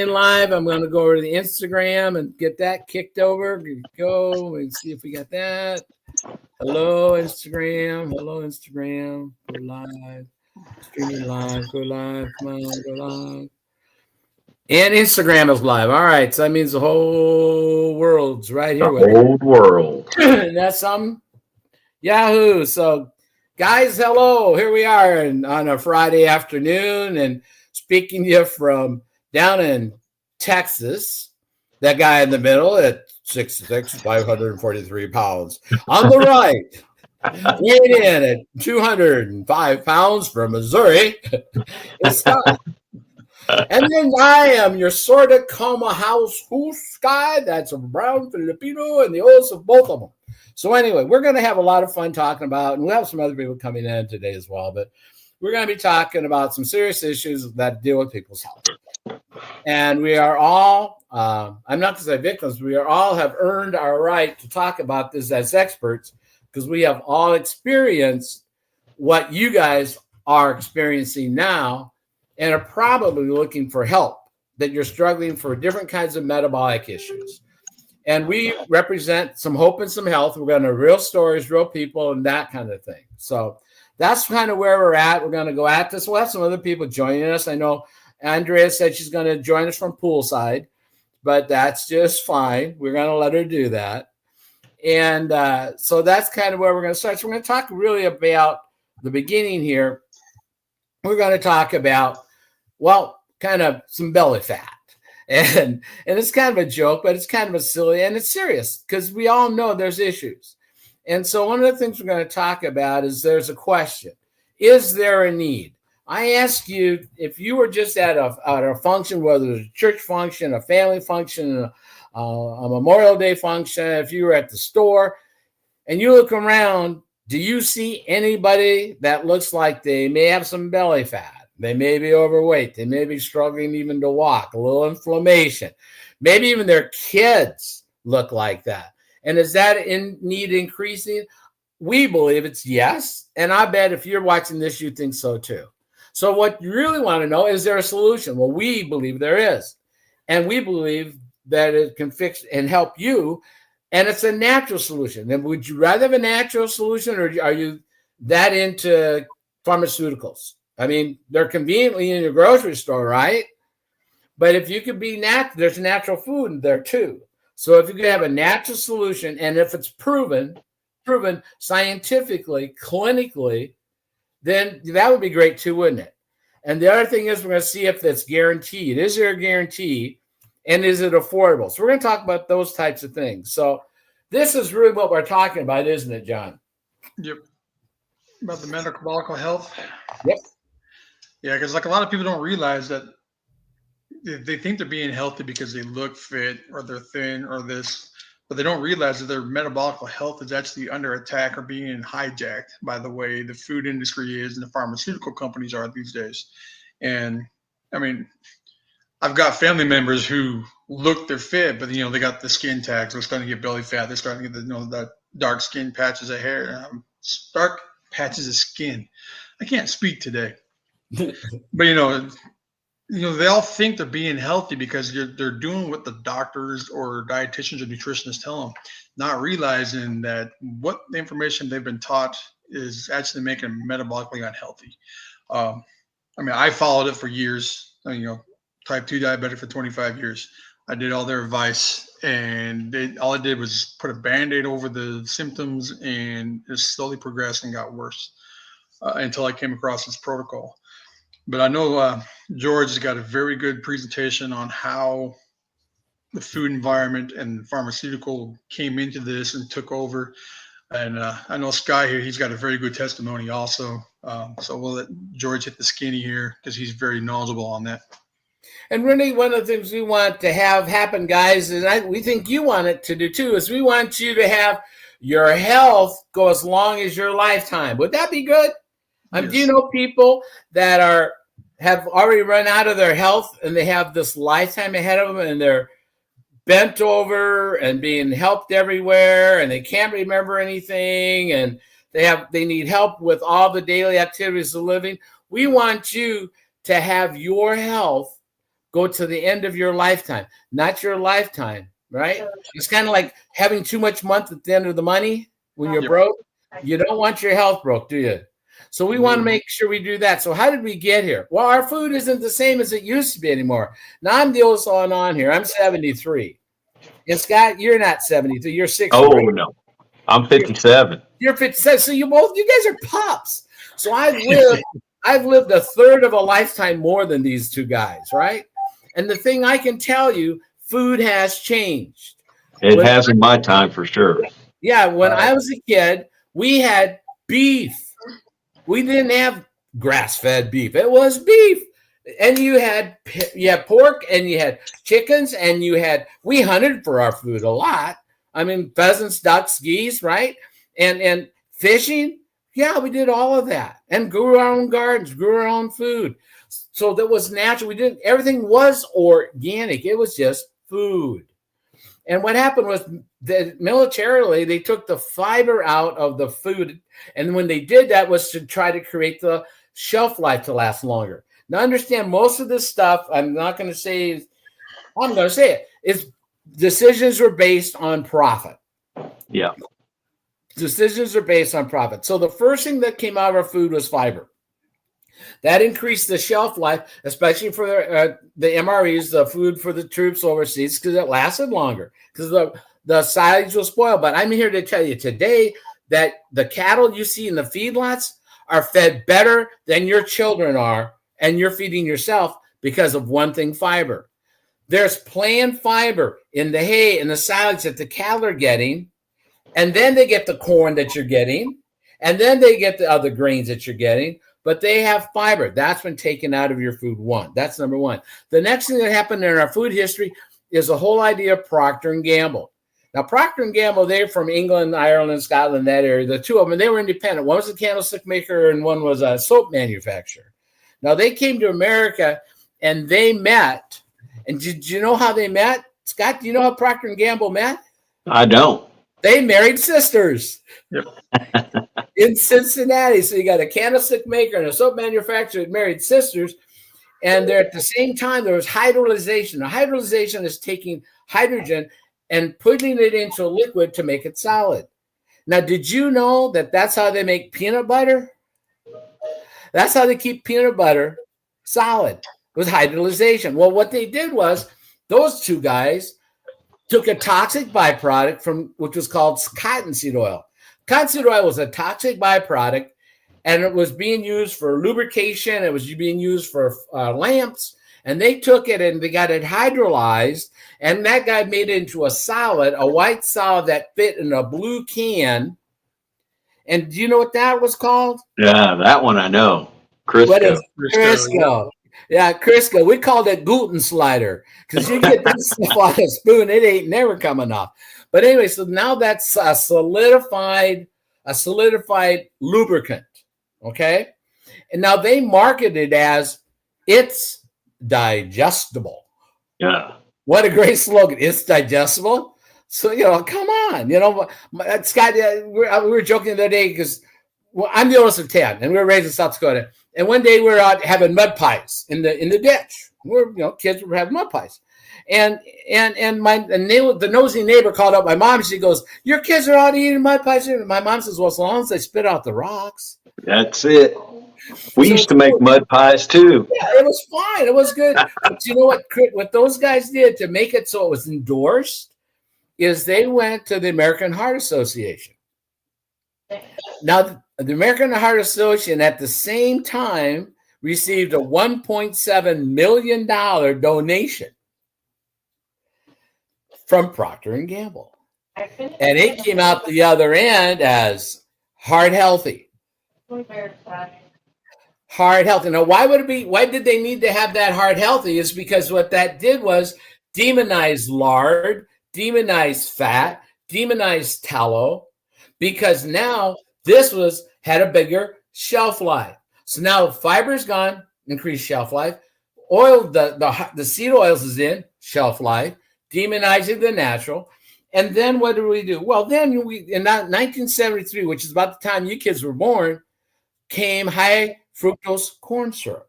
live. I'm going to go over to the Instagram and get that kicked over. Go and see if we got that. Hello, Instagram. Hello, Instagram. Go live. Streaming live. Go live. Come on, go live. And Instagram is live. All right. So that means the whole world's right here with the whole world. And that's Yahoo. So, guys, hello. Here we are on a Friday afternoon and speaking to you from down in Texas. That guy in the middle at 6'6", 543 pounds. On the right, weighed in at 205 pounds from Missouri. It's Scott. And then I am your sort of Coma House Hoos guy. That's a brown Filipino and the oldest of both of them. So anyway, we're going to have a lot of fun talking about, and we'll have some other people coming in today as well, but we're going to be talking about some serious issues that deal with people's health. And we are all, I'm not to say victims, we are all have earned our right to talk about this as experts because we have all experienced what you guys are experiencing now and are probably looking for help, that you're struggling for different kinds of metabolic issues. And we represent some hope and some health. We're going to real stories, real people, and that kind of thing. So that's kind of where we're at. We're going to go at this. We'll have some other people joining us. I know Andrea said she's going to join us from poolside, but that's just fine. We're going to let her do that. And so that's kind of where we're going to start. So we're going to talk really about the beginning here. We're going to talk about, well, kind of some belly fat. And it's kind of a joke, but it's kind of a silly, and it's serious because we all know there's issues. And so one of the things we're going to talk about is there's a question. Is there a need? I ask you, if you were just at a function, whether it's a church function, a family function, a Memorial Day function, if you were at the store and you look around, do you see anybody that looks like they may have some belly fat? They may be overweight. They may be struggling even to walk, a little inflammation. Maybe even their kids look like that. And is that need increasing? We believe it's yes. And I bet if you're watching this, you think so too. So what you really want to know, is there a solution? Well, we believe there is. And we believe that it can fix and help you. And it's a natural solution. And would you rather have a natural solution, or are you that into pharmaceuticals? I mean, they're conveniently in your grocery store, right? But if you could be natural, there's natural food in there too. So if you could have a natural solution, and if it's proven scientifically, clinically, then that would be great too, wouldn't it? And the other thing is we're going to see if that's guaranteed. Is there a guarantee? And is it affordable? So we're going to talk about those types of things. So this is really what we're talking about, isn't it, John? Yep. About the metabolic health. Yep. Yeah, because like a lot of people don't realize that they think they're being healthy because they look fit or they're thin or this, but they don't realize that their metabolic health is actually under attack or being hijacked by the way the food industry is and the pharmaceutical companies are these days. And I mean, I've got family members who look they're fit, but they got the skin tags. They're starting to get belly fat. They're starting to get that dark skin patches of hair, dark patches of skin. I can't speak today, but they all think they're being healthy because they're doing what the doctors or dietitians or nutritionists tell them, not realizing that what the information they've been taught is actually making them metabolically unhealthy. I followed it for years. Type 2 diabetic for 25 years. I did all their advice, and all I did was put a Band-Aid over the symptoms, and it slowly progressed and got worse until I came across this protocol. But I know George has got a very good presentation on how the food environment and pharmaceutical came into this and took over. And I know Sky here, he's got a very good testimony also. So we'll let George hit the skinny here because he's very knowledgeable on that. And really, one of the things we want to have happen, guys, and we think you want it to do too, is we want you to have your health go as long as your lifetime. Would that be good? Yes. Do you know people that have already run out of their health and they have this lifetime ahead of them and they're bent over and being helped everywhere and they can't remember anything and they need help with all the daily activities of living? We want you to have your health go to the end of your lifetime, not your lifetime, right? It's kind of like having too much month at the end of the money when you're broke. You don't want your health broke, do you? So we want to make sure we do that. So how did we get here? Well, our food isn't the same as it used to be anymore. Now I'm the oldest one on here. I'm 73. And Scott, you're not 73. You're 60. Oh, right? No. I'm 57. You're 57. So you guys are pups. So I've lived a third of a lifetime more than these two guys, right? And the thing I can tell you, food has changed. It has in my time for sure. Yeah, when I was a kid, we had beef. We didn't have grass-fed beef. It was beef. And you had pork and you had chickens and we hunted for our food a lot. I mean, pheasants, ducks, geese, right? And fishing. Yeah, we did all of that and grew our own gardens, grew our own food. So that was natural. Everything was organic. It was just food. And what happened was that militarily, they took the fiber out of the food. And when they did that was to try to create the shelf life to last longer. Now, understand, most of this stuff, I'm going to say it, is decisions were based on profit. Yeah. Decisions are based on profit. So the first thing that came out of our food was fiber. That increased the shelf life, especially for the MREs, the food for the troops overseas, because it lasted longer, because the silage will spoil. But I'm here to tell you today that the cattle you see in the feedlots are fed better than your children are, and you're feeding yourself because of one thing, fiber. There's plant fiber in the hay and the silage that the cattle are getting, and then they get the corn that you're getting, and then they get the other grains that you're getting. But they have fiber. That's been taken out of your food. That's number one. The next thing that happened in our food history is the whole idea of Procter & Gamble. Now, Procter & Gamble, they're from England, Ireland, Scotland, that area. The two of them, they were independent. One was a candlestick maker and one was a soap manufacturer. Now, they came to America and they met. And did you know how they met? Scott, do you know how Procter & Gamble met? I don't. They married sisters. Yep. In Cincinnati. So you got a candlestick maker and a soap manufacturer that married sisters. And they're at the same time, there was hydrolyzation. Now, hydrolyzation is taking hydrogen and putting it into a liquid to make it solid. Now, did you know that that's how they make peanut butter? That's how they keep peanut butter solid, with hydrolyzation. Well, what they did was those two guys took a toxic byproduct which was called cottonseed oil. Cottonseed oil was a toxic byproduct, and it was being used for lubrication. It was being used for lamps, and they took it and they got it hydrolyzed, and that guy made it into a solid, a white solid that fit in a blue can. And do you know what that was called? Yeah, that one I know. Crisco. What is Crisco? Yeah, Crisco. We called it gluten slider because you get this stuff on a spoon, it ain't never coming off. But anyway, so now that's a solidified lubricant, okay? And now they market it as it's digestible. Yeah. What a great slogan. It's digestible. So, come on. Scott, we were joking the other day because I'm the oldest of 10, and we were raised in South Dakota. And one day we were out having mud pies in the ditch. Kids were having mud pies. And the nosy neighbor called up my mom. She goes, "Your kids are out eating mud pies." And my mom says, "Well, as long as they spit out the rocks." That's it. We used to make mud pies too. Yeah, it was fine. It was good. But you know what those guys did to make it so it was endorsed is they went to the American Heart Association. Now, the American Heart Association at the same time received a $1.7 million donation from Procter & Gamble. And it came out the other end as Heart Healthy. Heart Healthy. Now, why did they need to have that Heart Healthy? Is because what that did was demonize lard, demonize fat, demonize tallow, because now this had a bigger shelf life. So now fiber's gone, increased shelf life. Oil, the seed oils is in, shelf life, demonizing the natural. And then what do we do? Well, then in 1973, which is about the time you kids were born, came high fructose corn syrup.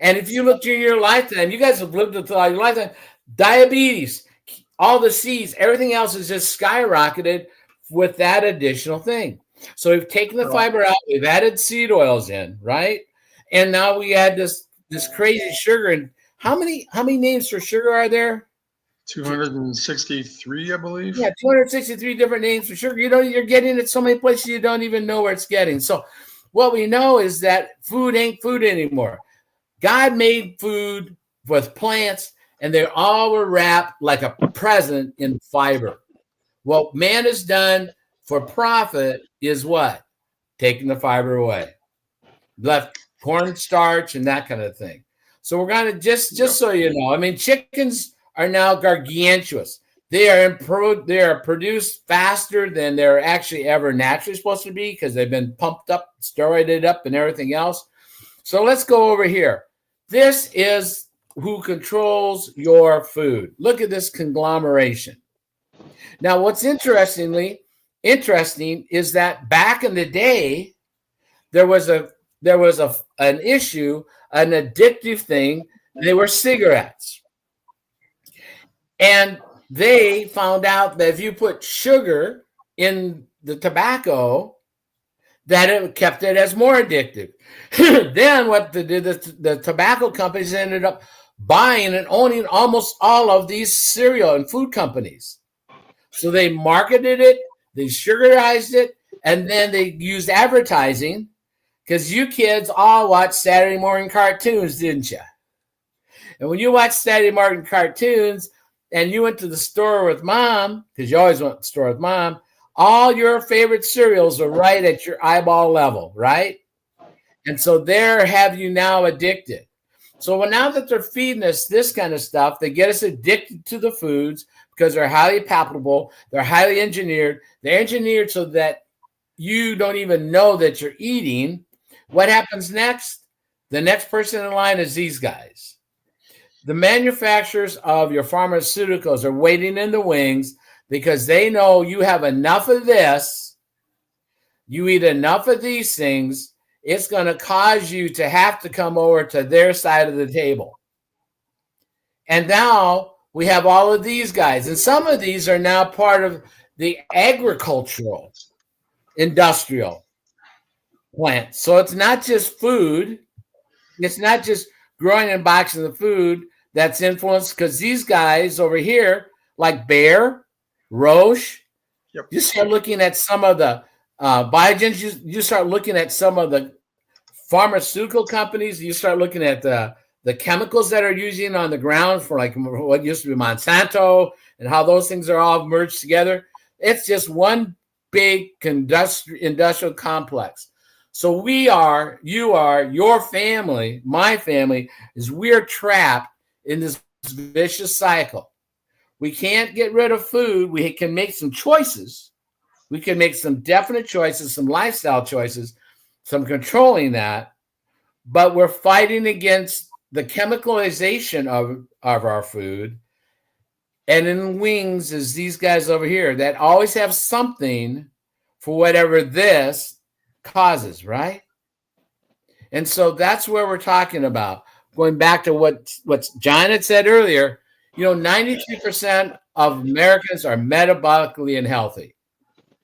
And if you look during your lifetime, you guys have lived through your lifetime, diabetes, all the C's, everything else is just skyrocketed with that additional thing. So we've taken the fiber out, we've added seed oils in, right? And now we add this crazy sugar. And how many names for sugar are there? 263, I believe. Yeah, 263 different names for sugar. You're getting it so many places you don't even know where it's getting. So what we know is that food ain't food anymore. God made food with plants, and they all were wrapped like a present in fiber. What man has done for profit is what? Taking the fiber away. Left cornstarch and that kind of thing. So we're going to just so you know, I mean, chickens are now gargantuous. They are produced faster than they're actually ever naturally supposed to be because they've been pumped up, steroided up, and everything else. So let's go over here. This is who controls your food. Look at this conglomeration. Now, what's interesting is that back in the day, there was an issue, an addictive thing. They were cigarettes. And they found out that if you put sugar in the tobacco, that it kept it as more addictive. Then what the tobacco companies ended up buying and owning almost all of these cereal and food companies. So they marketed it, they sugarized it, and then they used advertising because you kids all watched Saturday morning cartoons, didn't you? And when you watched Saturday morning cartoons and you went to the store with mom, because you always went to the store with mom, all your favorite cereals are right at your eyeball level, right? And so there have you now addicted. So now that they're feeding us this kind of stuff, they get us addicted to the foods because they're highly palatable, they're highly engineered. They're engineered so that you don't even know that you're eating. What happens next? The next person in line is these guys. The manufacturers of your pharmaceuticals are waiting in the wings because they know you have enough of this, you eat enough of these things, it's going to cause you to have to come over to their side of the table. And now we have all of these guys. And some of these are now part of the agricultural, industrial plant. So it's not just food. It's not just growing and boxing the food that's influenced because these guys over here, like Bayer, Roche, you start looking at some of the Biogens, you start looking at some of the pharmaceutical companies, you start looking at the chemicals that are using on the ground for like what used to be Monsanto and how those things are all merged together. It's just one big industrial complex. So you are, your family, my family, we're trapped in this vicious cycle. We can't get rid of food. We can make some choices. We can make some definite choices, some lifestyle choices, some controlling that, but we're fighting against the chemicalization of our food. And in wings is these guys over here that always have something for whatever this causes, right? And so that's where we're talking about. Going back to what John had said earlier, 93% of Americans are metabolically unhealthy.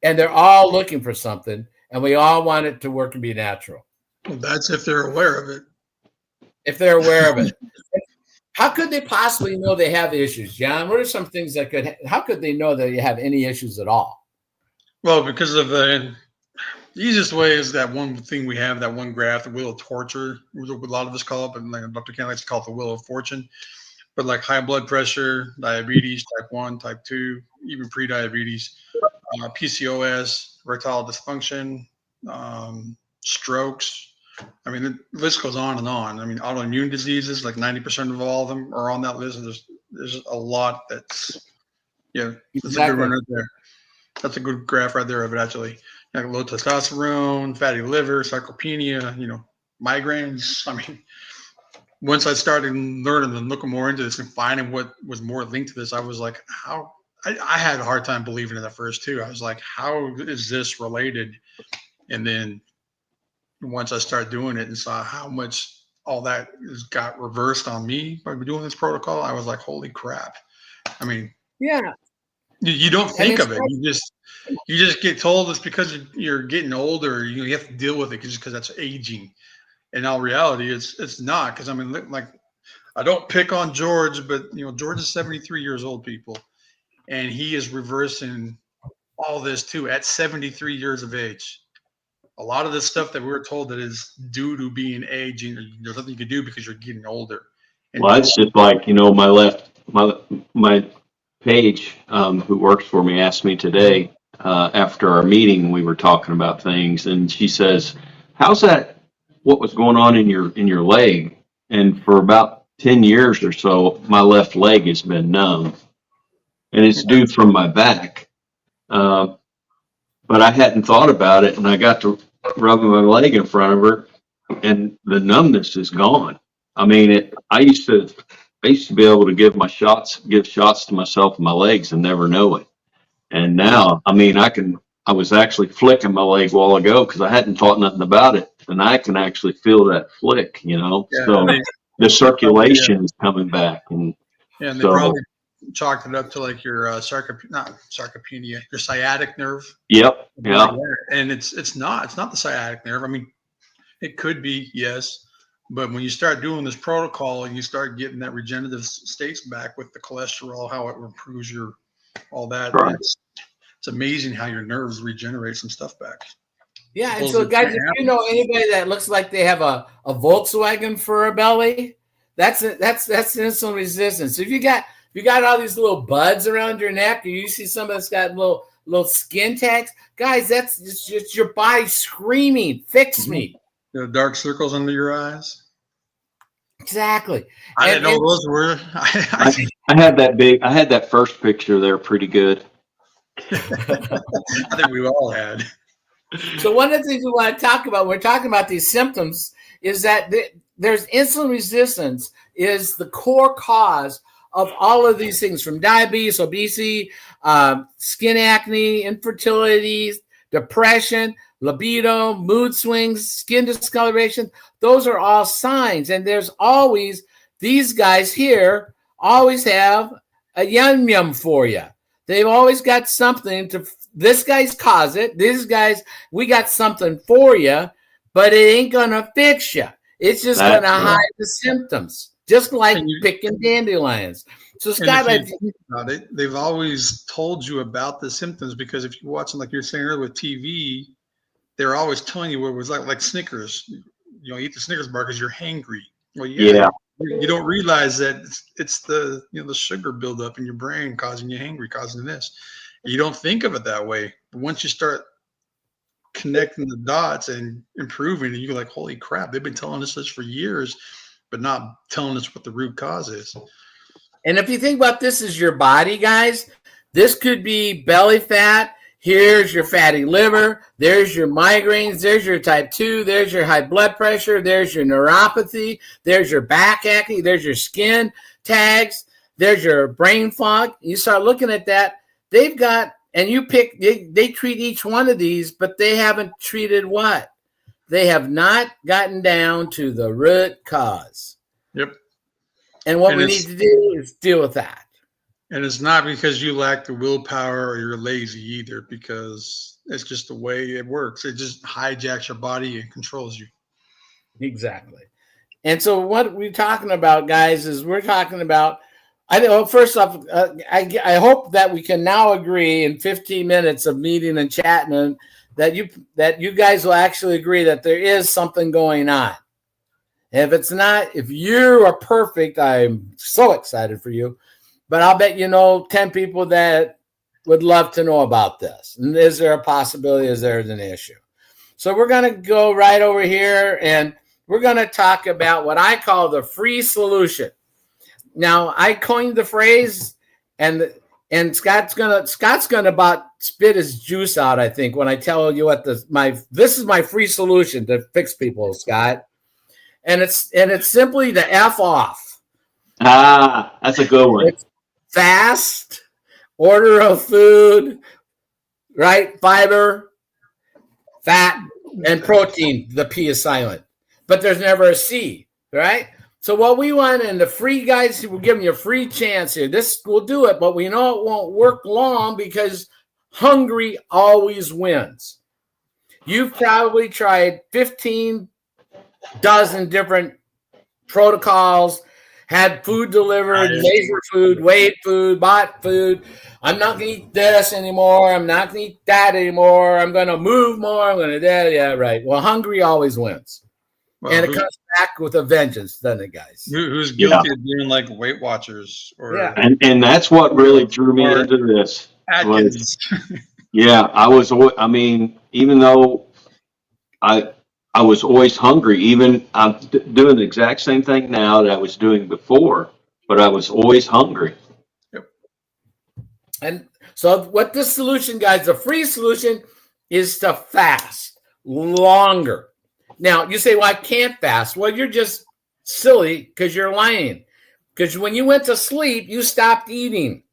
And they're all looking for something, and we all want it to work and be natural. Well, that's if they're aware of it. If they're aware of it. How could they possibly know they have issues, John? What are some things how could they know that you have any issues at all? Well, because of the easiest way is that one thing we have, that one graph, the wheel of torture, a lot of us call it, but like Dr. Ken likes to call it the wheel of fortune. But like high blood pressure, diabetes, type 1, type 2, even pre-diabetes, PCOS, erectile dysfunction, strokes. I mean, the list goes on and on. I mean, autoimmune diseases, like 90% of all of them are on that list. And there's a lot that's, that's exactly. A good one right there. That's a good graph right there of it, actually. Like low testosterone, fatty liver, sarcopenia, migraines. I mean, once I started learning and looking more into this and finding what was more linked to this, I was like, how? I had a hard time believing it at first too. I was like, how is this related? And then once I started doing it and saw how much all that got reversed on me by doing this protocol, I was like, holy crap. I mean, Yeah. you don't And think of it. You just get told it's because you're getting older. You have to deal with it just because that's aging. In all reality, it's not. Because I mean, like, I don't pick on George, but George is 73 years old, people, and he is reversing all this too at 73 years of age. A lot of the stuff that we were told that is due to being aging, there's nothing you can do because you're getting older. And Well, it's just like, my Paige, who works for me, asked me today, after our meeting, we were talking about things, and she says, "How's that? What was going on in your leg?" And for about 10 years or so, my left leg has been numb, and it's due from my back. But I hadn't thought about it, and I got to rubbing my leg in front of her, and the numbness is gone. I mean, I used to be able to give shots to myself in my legs and never know it. And now, I mean, I was actually flicking my leg a while ago because I hadn't thought nothing about it. And I can actually feel that flick, Yeah, so the circulation is coming back. And they so, probably chalked it up to like your not sarcopenia, your sciatic nerve. yep, yeah. Like and it's not the sciatic nerve. I mean, it could be, yes. But when you start doing this protocol and you start getting that regenerative states back with the cholesterol, how it improves your all that, Right. It's amazing how your nerves regenerate some stuff back. Yeah, and so guys, if you know anybody that looks like they have a Volkswagen for a belly, that's insulin resistance. So if you got all these little buds around your neck, or you see somebody that's got little skin tags, guys, that's just your body screaming, "Fix me!" The dark circles under your eyes. Exactly. I didn't know those were. I had that first picture there pretty good. I think we all had. So one of the things we want to talk about when we're talking about these symptoms is that there's insulin resistance is the core cause of all of these things, from diabetes, obesity, skin acne, infertility, depression, libido, mood swings, skin discoloration. Those are all signs. And there's always, these guys here always have a yum for you. They've always got something to, this guy's cause it. These guys, we got something for you, but it ain't going to fix you. It's just going to hide the symptoms, just like picking dandelions. So Scott, about it, they've always told you about the symptoms, because if you're watching, like you're saying earlier with TV, they're always telling you what it was like Snickers. Eat the Snickers bar because you're hangry. Well, yeah. You don't realize that it's the the sugar buildup in your brain causing you hangry, causing this. You don't think of it that way. But once you start connecting the dots and improving, and you're like, holy crap, they've been telling us this for years, but not telling us what the root cause is. And if you think about this as your body, guys, this could be belly fat. Here's your fatty liver. There's your migraines. There's your type 2. There's your high blood pressure. There's your neuropathy. There's your back acne. There's your skin tags. There's your brain fog. You start looking at that. They've got, and you pick, they treat each one of these, but they haven't treated what? They have not gotten down to the root cause. Yep. And what we need to do is deal with that. And it's not because you lack the willpower or you're lazy either, because it's just the way it works. It just hijacks your body and controls you. Exactly. And so what we're talking about, guys, is we're talking about, first off, I hope that we can now agree in 15 minutes of meeting and chatting, and that you guys will actually agree that there is something going on. If it's not, if you are perfect, I'm so excited for you. But I'll bet 10 people that would love to know about this. And is there a possibility? Is there an issue? So we're going to go right over here, and we're going to talk about what I call the free solution. Now, I coined the phrase, and Scott's gonna about spit his juice out, I think, when I tell you what this is my free solution to fix people, Scott. And it's simply to F off. Ah, that's a good one. It's fast, order of food, right? Fiber, fat, and protein. The P is silent, but there's never a C. right? So what we want, and the free guys, we're giving you a free chance here. This will do it, but we know it won't work long because hungry always wins. You've probably tried 15 dozen different protocols, had food delivered, measured food, weighed food, bought food. I'm not going to eat this anymore. I'm not going to eat that anymore. I'm going to move more. I'm going to that. Yeah, right. Well, hungry always wins. Well, and it comes back with a vengeance, doesn't it, guys? Who's guilty of being like Weight Watchers? Or and that's what really drew me into this. I mean, even though I was always hungry, even I'm doing the exact same thing now that I was doing before, but I was always hungry. Yep. And so what this solution, guys, the free solution is to fast longer. Now, you say, well, I can't fast. Well, you're just silly because you're lying. Because when you went to sleep, you stopped eating.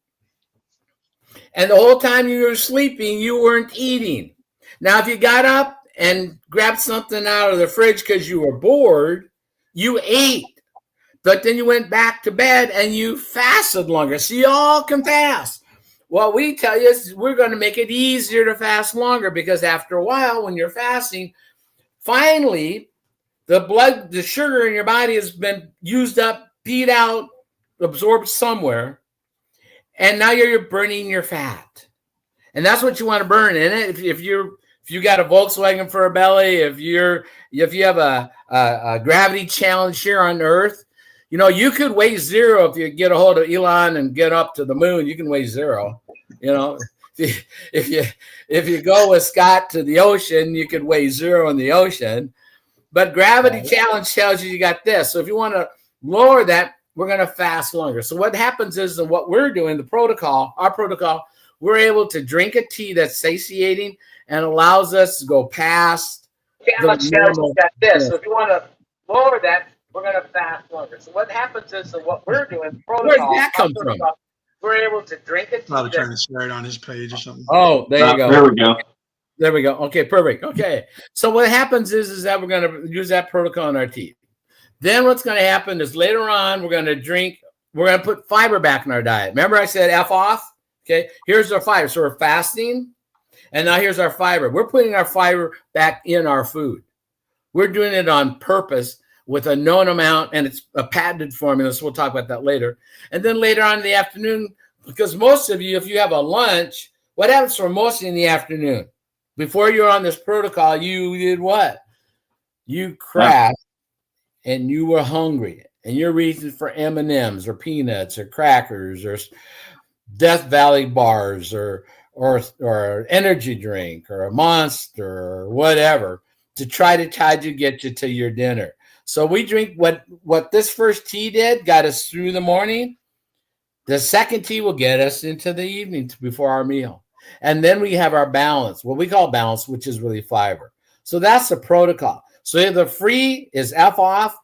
And the whole time you were sleeping, you weren't eating. Now, if you got up and grabbed something out of the fridge because you were bored, you ate. But then you went back to bed and you fasted longer. So you all can fast. What we tell you is we're going to make it easier to fast longer because after a while, when you're fasting, finally, the sugar in your body has been used up, peed out, absorbed somewhere, and now you're burning your fat. And that's what you want to burn in it. If you got a Volkswagen for a belly, if you have a gravity challenge here on Earth, you could weigh zero if you get a hold of Elon and get up to the moon. You can weigh zero. If you go with Scott to the ocean, you could weigh zero in the ocean. But gravity challenge tells you got this. So if you want to lower that, we're going to fast longer. So what happens is, and what we're doing, our protocol, we're able to drink a tea that's satiating and allows us to go past. Challenge tells you got this. So if you want to lower that, we're going to fast longer. So what happens is, and what we're doing, protocol. Where did that come from? We're able to drink it. Probably trying to share it on his page or something. Oh, there you go. There we go. There we go. Okay, perfect. Okay. So what happens is that we're going to use that protocol in our tea. Then what's going to happen is later on, we're going to put fiber back in our diet. Remember I said F off? Okay. Here's our fiber. So we're fasting. And now here's our fiber. We're putting our fiber back in our food. We're doing it on purpose with a known amount, and it's a patented formula, so we'll talk about that later. And then later on in the afternoon, because most of you, if you have a lunch, what happens for most in the afternoon? Before you're on this protocol, you did what? You crashed, and you were hungry, and you're reaching for M&Ms or peanuts or crackers or Death Valley bars or energy drink or a Monster or whatever to try to get you to your dinner. So we drink what this first tea did, got us through the morning. The second tea will get us into the evening before our meal. And then we have our balance, what we call balance, which is really fiber. So that's the protocol. So the free is F off,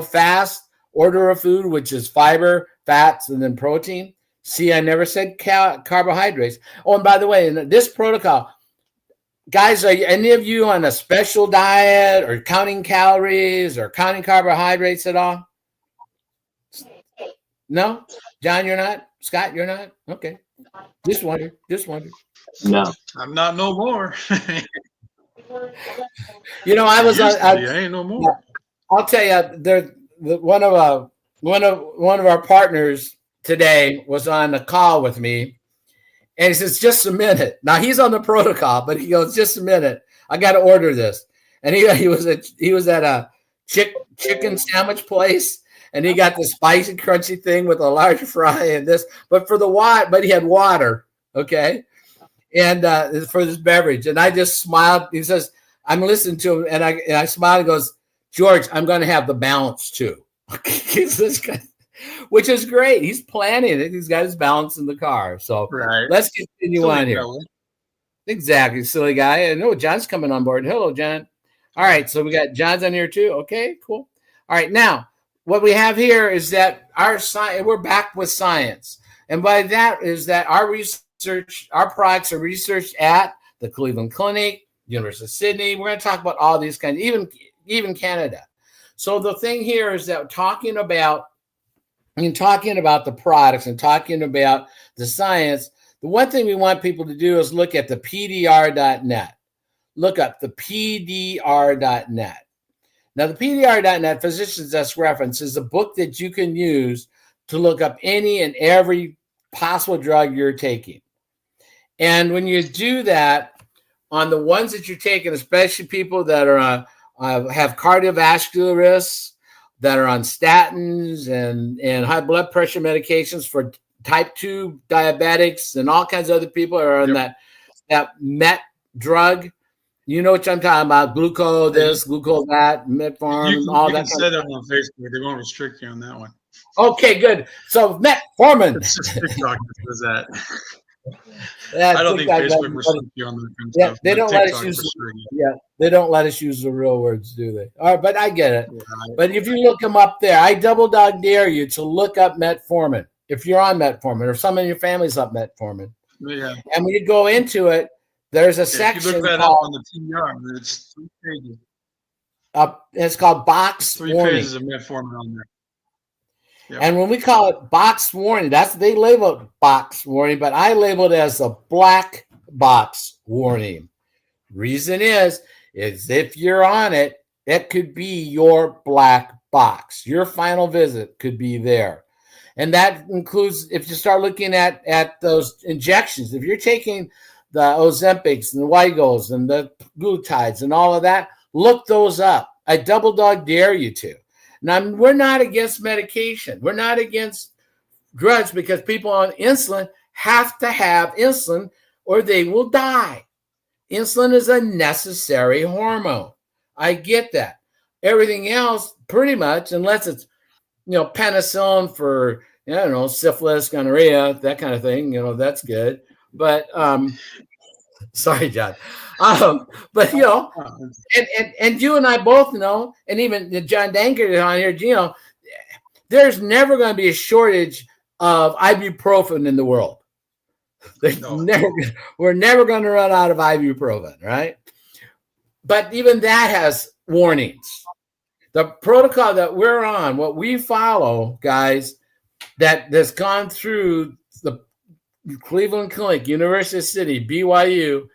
fast, order of food, which is fiber, fats, and then protein. See, I never said carbohydrates. Oh, and by the way, in this protocol, guys, are any of you on a special diet or counting calories or counting carbohydrates at all? No? John, you're not? Scott, you're not? Okay. Just wonder. No. I'm not no more. I was on. I ain't no more. I'll tell you, one of our partners today was on a call with me. And he says, just a minute. Now he's on the protocol, but he goes, just a minute. I got to order this. And he was at a chicken sandwich place, and he got the spicy, crunchy thing with a large fry and this. But he had water, okay, and for this beverage. And I just smiled. He says, I'm listening to him, and I smiled and goes, George, I'm going to have the balance too. This guy. Which is great. He's planning it. He's got his balance in the car. So Let's continue silly on here. Fellow. Exactly. Silly guy. I know John's coming on board. Hello, John. All right. So we got John's on here too. Okay, cool. All right. Now, what we have here is that we're back with science. And by that is that our products are researched at the Cleveland Clinic, University of Sydney. We're going to talk about all these kinds, even Canada. So the thing here is that talking about the products and talking about the science, the one thing we want people to do is look at the PDR.net. Look up the PDR.net. Now, the PDR.net, Physician's Desk Reference, is a book that you can use to look up any and every possible drug you're taking. And when you do that, on the ones that you're taking, especially people that are have cardiovascular risks, that are on statins and high blood pressure medications for type 2 diabetics and all kinds of other people are on that MET drug. You know what I'm talking about? Glucose this, glucose that, metformin, all that. You can say that on Facebook. They won't restrict you on that one. Okay, good. So metformin. It's just TikTok that does that. I don't think Facebook restricts you on that kind of stuff. They don't let us use. They don't let us use the real words, do they? All right, but I get it. Yeah, but if you look them up there, I double dog dare you to look up metformin if you're on metformin or some of your family's up metformin. Yeah. And when you go into it, there's a section if you look that called, up on the TR, it's 3 pages. It's called box 3 warning. pages of metformin on there. Yep. And when we call it box warning, they label it box warning, but I label it as a black box warning. Reason is if you're on it, it could be your black box. Your final visit could be there. And that includes, if you start looking at those injections, if you're taking the Ozempics and the Wigos and the glutides and all of that, look those up. I double dog dare you to. Now, we're not against medication. We're not against drugs because people on insulin have to have insulin or they will die. Insulin is a necessary hormone. I get that. Everything else, pretty much, unless it's, penicillin for, syphilis, gonorrhea, that kind of thing, that's good. But, sorry, John. But, and you and I both know, and even John Danker is on here, there's never going to be a shortage of ibuprofen in the world. We're never going to run out of ibuprofen, right? But even that has warnings. The protocol that we're on, what we follow, guys, that's gone through the Cleveland Clinic, University City, BYU,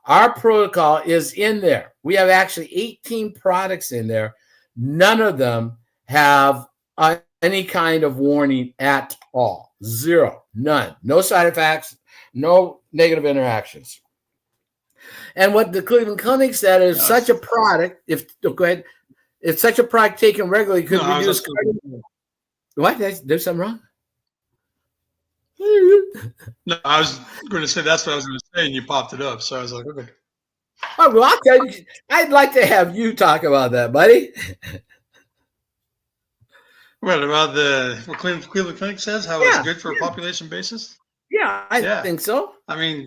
our protocol is in there. We have actually 18 products in there. None of them have any kind of warning at all. Zero. None. No side effects. No negative interactions. And what the Cleveland Clinic said is such a product, if such a product taken regularly could reduce. What? Did I do something wrong? No, I was going to say that's what I was going to say, and you popped it up. So I was like, okay. Oh, well, I'll tell you, I'd like to have you talk about that, buddy. What about what Cleveland Clinic says? How it's good for a population basis? Yeah, I think so. I mean,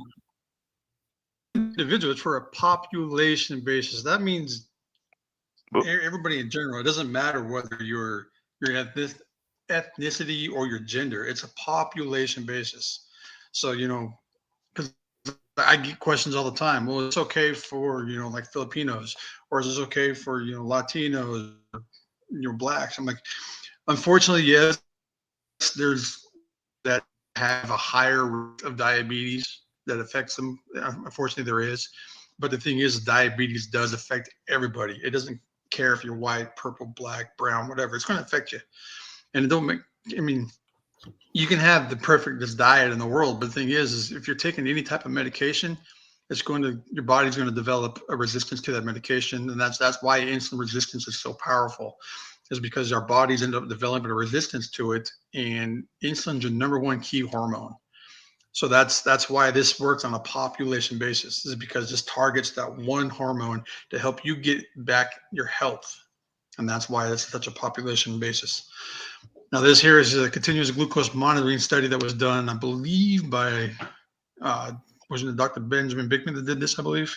individual, it's for a population basis. That means everybody in general. It doesn't matter whether you're ethnicity or your gender. It's a population basis. So, because I get questions all the time. Well, it's okay for, like Filipinos, or is this okay for, Latinos, blacks? I'm like, unfortunately, yes, there's that have a higher rate of diabetes that affects them. Unfortunately, there is. But the thing is, diabetes does affect everybody. It doesn't care if you're white, purple, black, brown, whatever. It's going to affect you. And it don't make, you can have the perfectest diet in the world, but the thing is if you're taking any type of medication, your body's going to develop a resistance to that medication. And that's why insulin resistance is so powerful, is because our bodies end up developing a resistance to it. And insulin's your number one key hormone. So that's why this works on a population basis. This is because this targets that one hormone to help you get back your health. And that's why it's such a population basis. Now, this here is a continuous glucose monitoring study that was done, I believe, by wasn't it Dr. Benjamin Bickman that did this, I believe?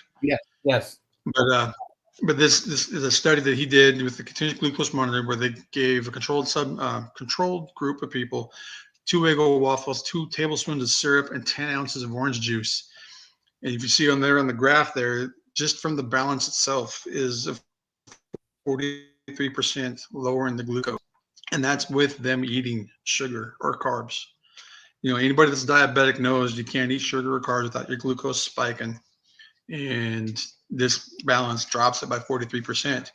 Yes. But this is a study that he did with the continuous glucose monitoring, where they gave a controlled group of people 2 Eggo waffles, 2 tablespoons of syrup, and 10 ounces of orange juice. And if you see on the graph there, just from the balance itself is 40 43% lowering the glucose. And that's with them eating sugar or carbs. You know, anybody that's diabetic knows you can't eat sugar or carbs without your glucose spiking. And this balance drops it by 43%.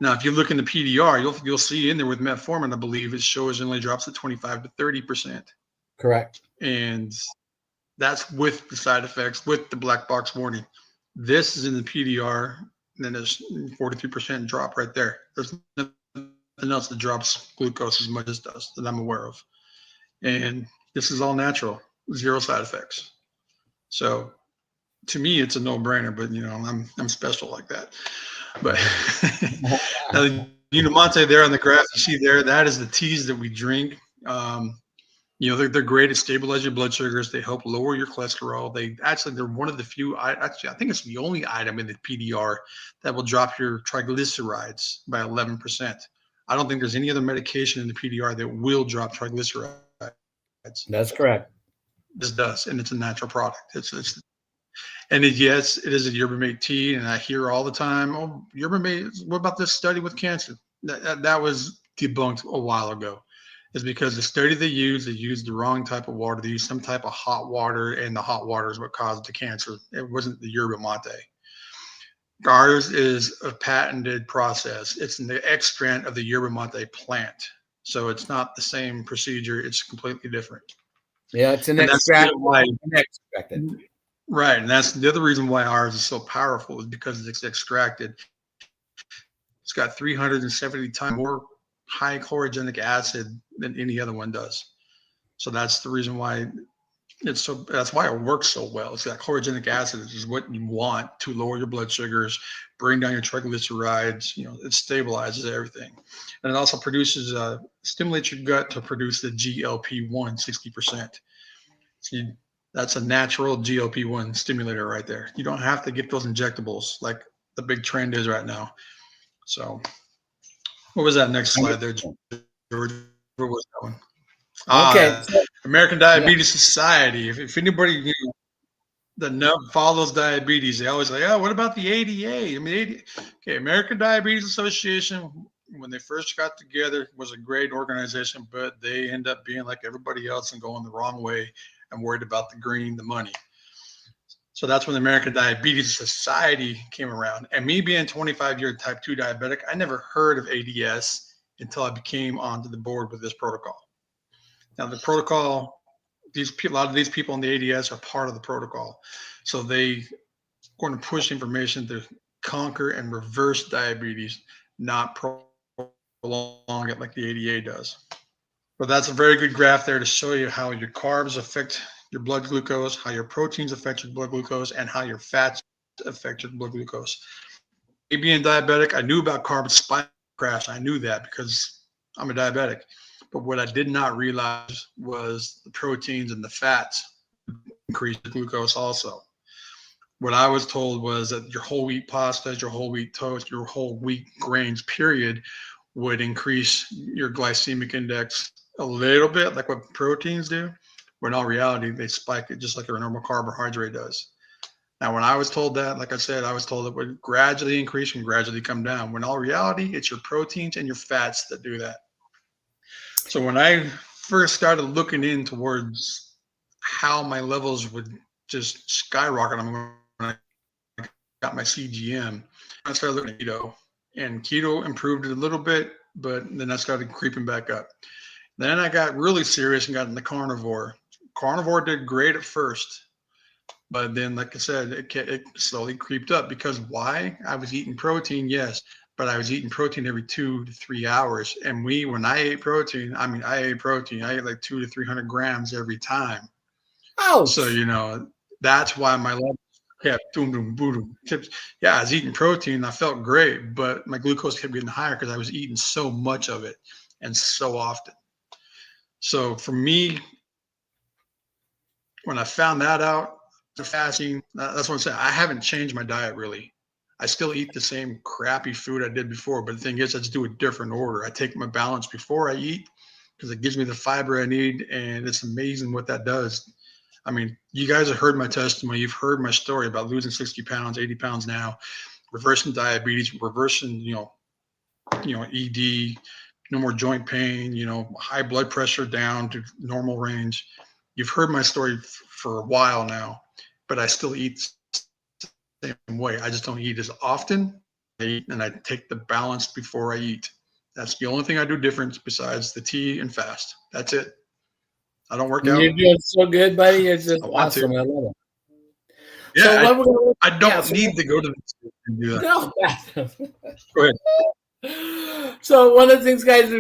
Now, if you look in the PDR, you'll see in there with metformin, I believe it shows it only drops at 25 to 30%. Correct. And that's with the side effects, with the black box warning. This is in the PDR, and then there's 43% drop right there. There's nothing else that drops glucose as much as it does that I'm aware of. And this is all natural, 0 side effects. So to me, it's a no-brainer, but you know, I'm special like that. But now the Unimante there on the graph, you see there, that is the teas that we drink. You know, they're great at stabilize your blood sugars. They help lower your cholesterol. They're one of the few, I think it's the only item in the PDR that will drop your triglycerides by 11%. I don't think there's any other medication in the PDR that will drop triglycerides. That's correct. This does, and it's a natural product. Yes, it is a yerba mate tea, and I hear all the time, "Oh, yerba mate. What about this study with cancer?" That was debunked a while ago. Is because the study they used the wrong type of water. They used some type of hot water, and the hot water is what caused the cancer. It wasn't the yerba mate. Ours is a patented process. It's in the extract of the yerba mate plant, so it's not the same procedure. It's completely different. Yeah, it's an extract. Right, and that's the other reason why ours is so powerful is because it's extracted. It's got 370 times more high chlorogenic acid than any other one does. So that's the reason why that's why it works so well. It's that chlorogenic acid is what you want to lower your blood sugars, bring down your triglycerides. You know, it stabilizes everything. And it also stimulates your gut to produce the GLP-1 60%. So that's a natural GLP-1 stimulator right there. You don't have to get those injectables like the big trend is right now. So what was that next slide there, George? What was that one? Okay. American Diabetes Society. If anybody that follows diabetes, they always say, "Oh, what about the ADA?" I mean, American Diabetes Association, when they first got together, was a great organization, but they end up being like everybody else and going the wrong way and worried about the money. So that's when the American Diabetes Society came around. And me being 25-year type 2 diabetic, I never heard of ADS until I became onto the board with this protocol. Now, the protocol, a lot of these people in the ADS are part of the protocol. So they going to push information to conquer and reverse diabetes, not prolong it like the ADA does. But that's a very good graph there to show you how your carbs affect your blood glucose, how your proteins affect your blood glucose, and how your fats affect your blood glucose. Me being diabetic, I knew about carb spike crash. I knew that because I'm a diabetic. But what I did not realize was the proteins and the fats increase the glucose also. What I was told was that your whole wheat pastas, your whole wheat toast, your whole wheat grains, period, would increase your glycemic index a little bit, like what proteins do. When in all reality, they spike it just like a normal carbohydrate does. Now, when I was told that, like I said, I was told it would gradually increase and gradually come down. When in all reality, it's your proteins and your fats that do that. So when I first started looking in towards how my levels would just skyrocket when I got my CGM, I started looking at keto, and keto improved it a little bit, but then I started creeping back up. Then I got really serious and got into carnivore. Carnivore did great at first, but then, like I said, it slowly creeped up because why? I was eating protein, yes, but I was eating protein every 2 to 3 hours. And when I ate protein, I ate like 200 to 300 grams every time. Ouch. So, you know, that's why my levels kept boom. Yeah, I was eating protein. I felt great, but my glucose kept getting higher because I was eating so much of it and so often. So for me, when I found that out, the fasting, that's what I'm saying. I haven't changed my diet really. I still eat the same crappy food I did before, but the thing is, I just do a different order. I take my balance before I eat because it gives me the fiber I need, and it's amazing what that does. I mean, you guys have heard my testimony. You've heard my story about losing 60 pounds, 80 pounds now, reversing diabetes, reversing, ED, no more joint pain, high blood pressure down to normal range. You've heard my story for a while now, but I still eat the same way. I just don't eat as often. I eat and I take the balance before I eat. That's the only thing I do different besides the tea and fast. That's it. I don't work out. You're doing so good, buddy. You're just awesome. I love it. Yeah, so what we're gonna, I don't need to go to the and do that. No. Go ahead. So one of the things, guys,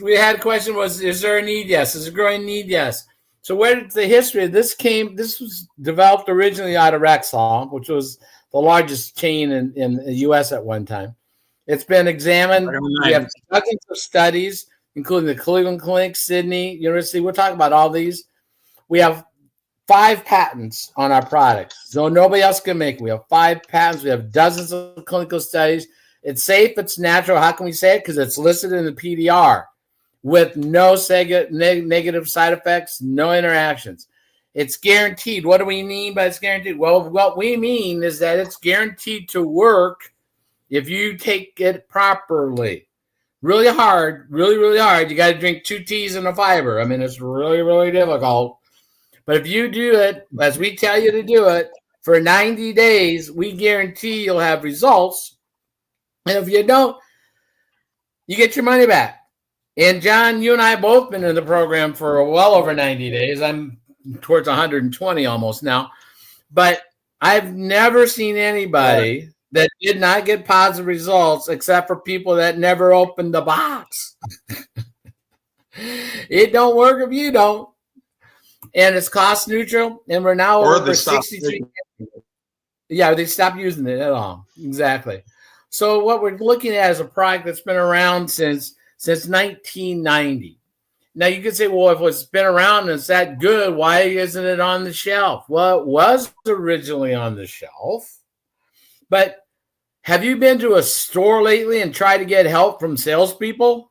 we had a question was, is there a need? Yes. Is there a growing need? Yes. So where did the history of this came? This was developed originally out of Rexall, which was the largest chain in the U.S. at one time. It's been examined. We have dozens of studies, including the Cleveland Clinic, Sydney University. We'll talk about all these. We have 5 patents on our products. So nobody else can make it. We have 5 patents. We have dozens of clinical studies. It's safe. It's natural. How can we say it? Because it's listed in the PDR with no negative side effects, no interactions. It's guaranteed. What do we mean by it's guaranteed? Well, what we mean is that it's guaranteed to work if you take it properly. Really hard, really, really hard. You got to drink 2 teas and a fiber. I mean, it's really, really difficult. But if you do it, as we tell you to do it, for 90 days, we guarantee you'll have results. And if you don't, you get your money back. And John, you and I have both been in the program for well over 90 days. I'm towards 120 almost now. But I've never seen anybody that did not get positive results except for people that never opened the box. It don't work if you don't. And it's cost neutral. And we're now over 63. Yeah, they stopped using it at all. Exactly. So what we're looking at is a product that's been around since 1990. Now you could say, well, if it's been around and it's that good, why isn't it on the shelf? Well, it was originally on the shelf. But have you been to a store lately and tried to get help from salespeople?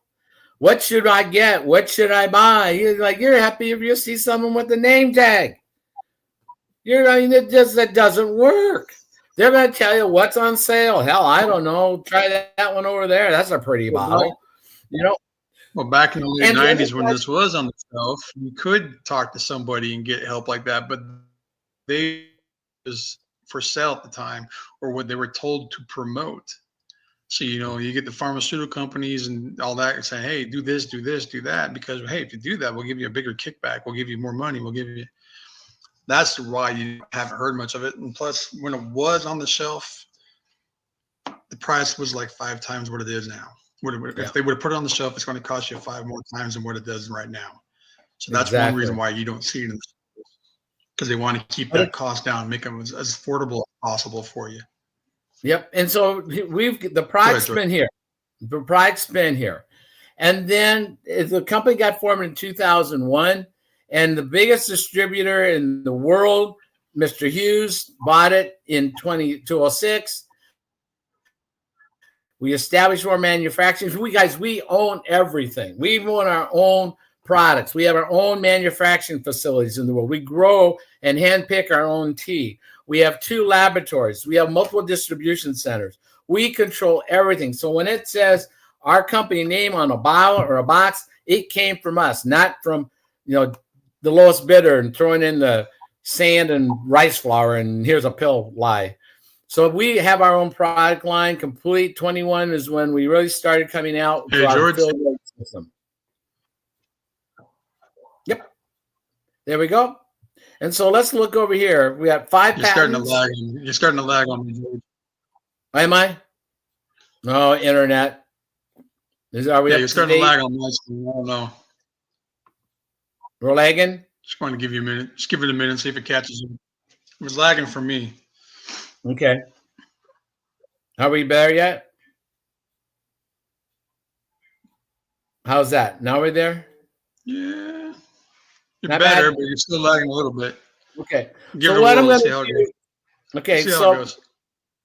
What should I get? What should I buy? You're happy if you see someone with the name tag. That doesn't work. They're going to tell you what's on sale. Hell, I don't know. Try that one over there. That's a pretty bottle. Well, back in the late 90s when this was on the shelf, you could talk to somebody and get help like that, but they was for sale at the time, or what they were told to promote. So, you get the pharmaceutical companies and all that saying, hey, do this, do that, because, hey, if you do that, we'll give you a bigger kickback. We'll give you more money. That's why you haven't heard much of it. And plus, when it was on the shelf, the price was like 5 times what it is now. If they would have put it on the shelf, it's going to cost you 5 more times than what it does right now. So that's one reason why you don't see it in the stores, because they want to keep that cost down, make them as affordable as possible for you. Yep. And so the product's been here. The product's been here. And then the company got formed in 2001, and the biggest distributor in the world, Mr. Hughes, bought it in 2006. We established our manufacturing. We own everything. We own our own products. We have our own manufacturing facilities in the world. We grow and handpick our own tea. We have 2 laboratories. We have multiple distribution centers. We control everything. So when it says our company name on a bottle or a box, it came from us, not from the lowest bidder and throwing in the sand and rice flour and here's a pill lie. So we have our own product line. Complete 21 is when we really started coming out. Hey, George. System. Yep. There we go. And so let's look over here. We have 5 patents. You're starting to lag on me, George. Am I? No, internet. You're starting to lag on my screen. I don't know. We're lagging? Just want to give you a minute. Just give it a minute, see if it catches you. It was lagging for me. Okay. Are we better yet? How's that? Now we're there? Yeah. You're Not better, bad. but you're still lagging a little bit. Okay. Give so it what I'm a going whirl, to do. Okay.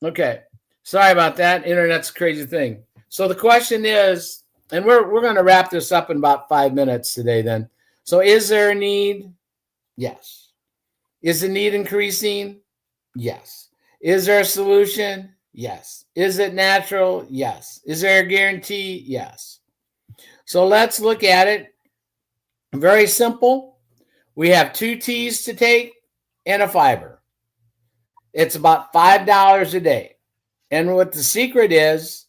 Okay. Sorry about that. Internet's a crazy thing. So the question is, and we're going to wrap this up in about 5 minutes today then. So is there a need? Yes. Is the need increasing? Yes. Is there a solution? Yes. Is it natural? Yes. Is there a guarantee? Yes. So let's look at it. Very simple. We have 2 teas to take and a fiber. It's about $5 a day. And what the secret is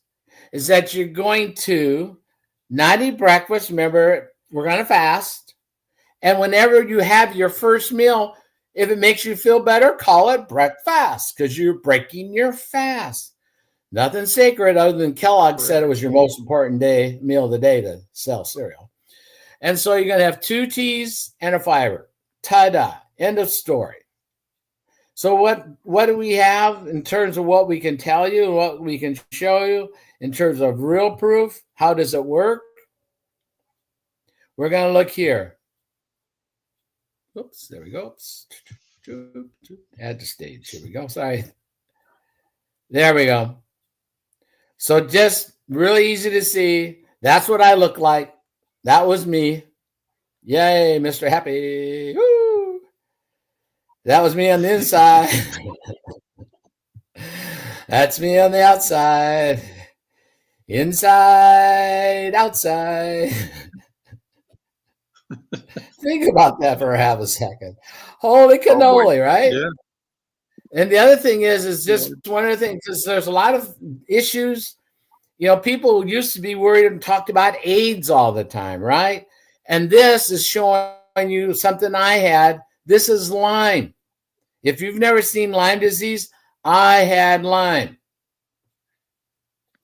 that you're going to not eat breakfast. Remember, we're going to fast. And whenever you have your first meal, if it makes you feel better, call it breakfast because you're breaking your fast. Nothing sacred other than Kellogg said it was your most important meal of the day to sell cereal. And so you're going to have 2 teas and a fiber. Ta-da. End of story. So what do we have in terms of what we can tell you and what we can show you in terms of real proof? How does it work? We're going to look here. Oops, there we go. Add the stage. Here we go. Sorry. There we go. So just really easy to see. That's what I look like. That was me. Yay, Mr. Happy. Woo! That was me on the inside. That's me on the outside. Inside, outside. Think about that for half a second. Holy cannoli, right? Yeah. And the other thing is just one of the things is there's a lot of issues. You know, people used to be worried and talked about AIDS all the time, right? And this is showing you something I had. This is Lyme. If you've never seen Lyme disease, I had Lyme.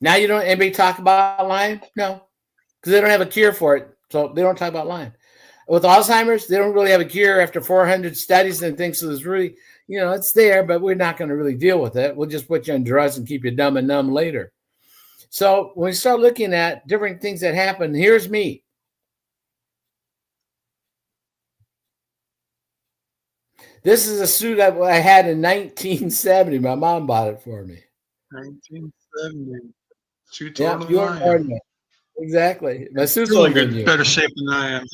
Now you don't anybody talk about Lyme? No, because they don't have a cure for it. So they don't talk about Lyme. With Alzheimer's, they don't really have a cure after 400 studies and things. So there's really, you know, it's there, but we're not going to really deal with it. We'll just put you on drugs and keep you dumb and numb later. So when we start looking at different things that happen, here's me. This is a suit that I had in 1970. My mom bought it for me. 1970. Shoot, Yeah, totally you are more than that. Exactly. My suit's still older in than you. better shape than I am.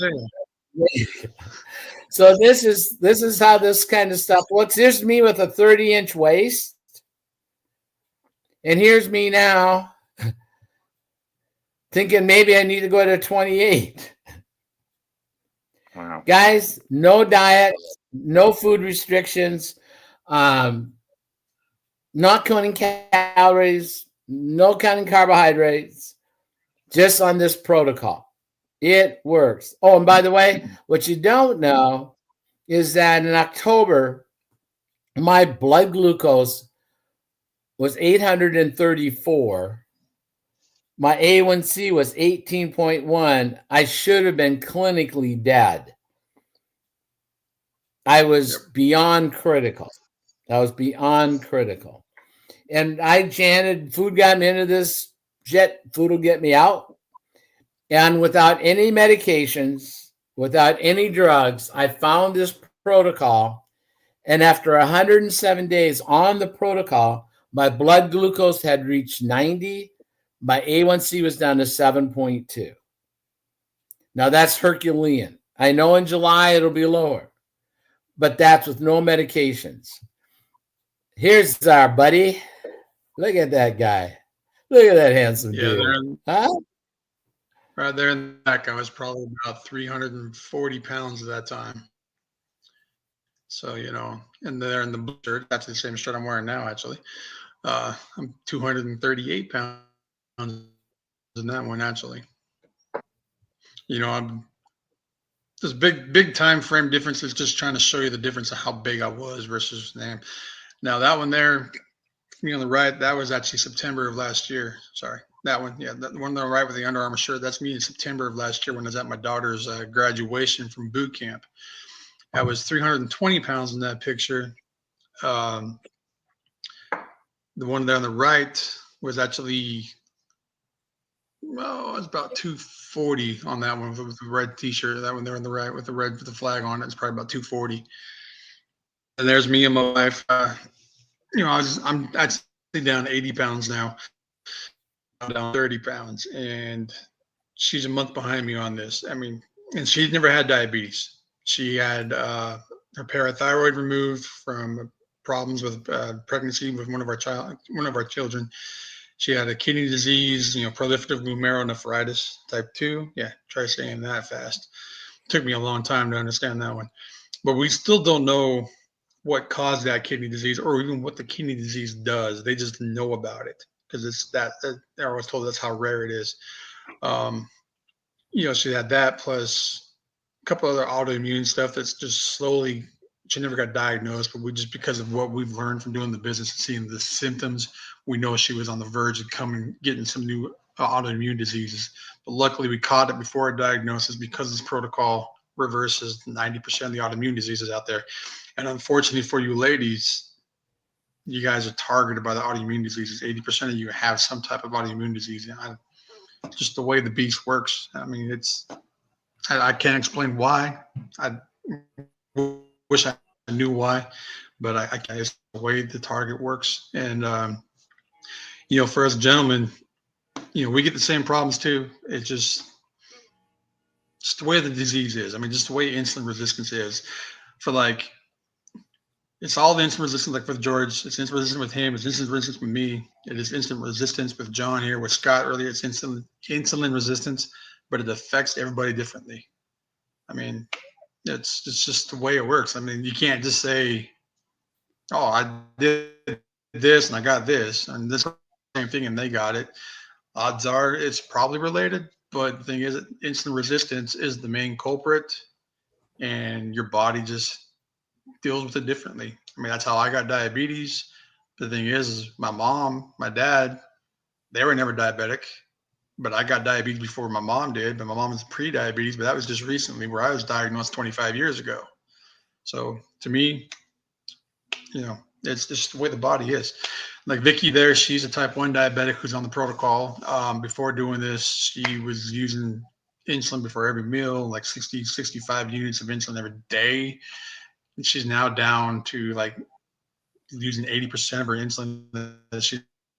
So this is how this kind of stuff looks. Here's me with a 30-inch waist. And here's me now thinking maybe I need to go to 28. Wow. Guys, no diet, no food restrictions, not counting calories, no counting carbohydrates, just on this protocol. It works. Oh, and by the way, what you don't know is that in October, my blood glucose was 834. My A1C was 18.1. I should have been clinically dead. I was beyond critical. I was beyond critical. And I chanted, food got me into this jet, food will get me out. And without any medications, without any drugs, I found this protocol. And after 107 days on the protocol, my blood glucose had reached 90. My A1C was down to 7.2. Now that's Herculean. I know in July it'll be lower, but that's with no medications. Here's our buddy. Look at that guy. Look at that handsome dude. Right there in the back, I was probably about 340 pounds at that time. So, you know, and there in the blue shirt, that's the same shirt I'm wearing now, actually. I'm 238 pounds in that one, actually. You know, I'm just big time frame differences, just trying to show you the difference of how big I was versus now. Now that one there, you know, on the right, that was actually September of last year. Sorry, that one. Yeah, that one on the right with the Under Armour shirt, that's me in September of last year when I was at my daughter's graduation from boot camp. I was 320 pounds in that picture. The one there on the right was actually, well, it was about 240 on that one with the red t-shirt. That one there on the right with the flag on it. It's probably about 240. And there's me and my wife. You know, I'm actually down 80 pounds now. I'm down 30 pounds, and she's a month behind me on this. I mean, and she's never had diabetes. She had her parathyroid removed from problems with pregnancy with one of our children. She had a kidney disease, proliferative glomerulonephritis type 2. Yeah, try saying that fast. Took me a long time to understand that one. But we still don't know what caused that kidney disease or even what the kidney disease does. They just know about it because it's that I was told that's how rare it is. She had that plus a couple other autoimmune stuff that's just slowly, she never got diagnosed, but because of what we've learned from doing the business and seeing the symptoms, we know she was on the verge of getting some new autoimmune diseases. But luckily we caught it before a diagnosis because this protocol reverses 90% of the autoimmune diseases out there. And unfortunately for you ladies, you guys are targeted by the autoimmune diseases. 80% of you have some type of autoimmune disease. Just the way the beast works. I mean, I can't explain why. I wish I knew why, but I can't. It's the way the target works. And, for us gentlemen, we get the same problems too. It's just the way the disease is. I mean, just the way insulin resistance is it's all the instant resistance, like with George. It's instant resistance with him. It's instant resistance with me. It is instant resistance with John here, with Scott earlier. It's insulin resistance, but it affects everybody differently. I mean, it's just the way it works. I mean, you can't just say, "Oh, I did this and I got this, and this same thing, and they got it." Odds are it's probably related, but the thing is, insulin resistance is the main culprit, and your body just deals with it differently. I mean, that's how I got diabetes. The thing is my mom, my dad, they were never diabetic, but I got diabetes before my mom did. But my mom was pre-diabetes, but that was just recently, where I was diagnosed 25 years ago. So to me, it's just the way the body is. Like Vicky there, she's a type 1 diabetic who's on the protocol. Before doing this, she was using insulin before every meal, like 60, 65 units of insulin every day. And she's now down to like using 80% of her insulin.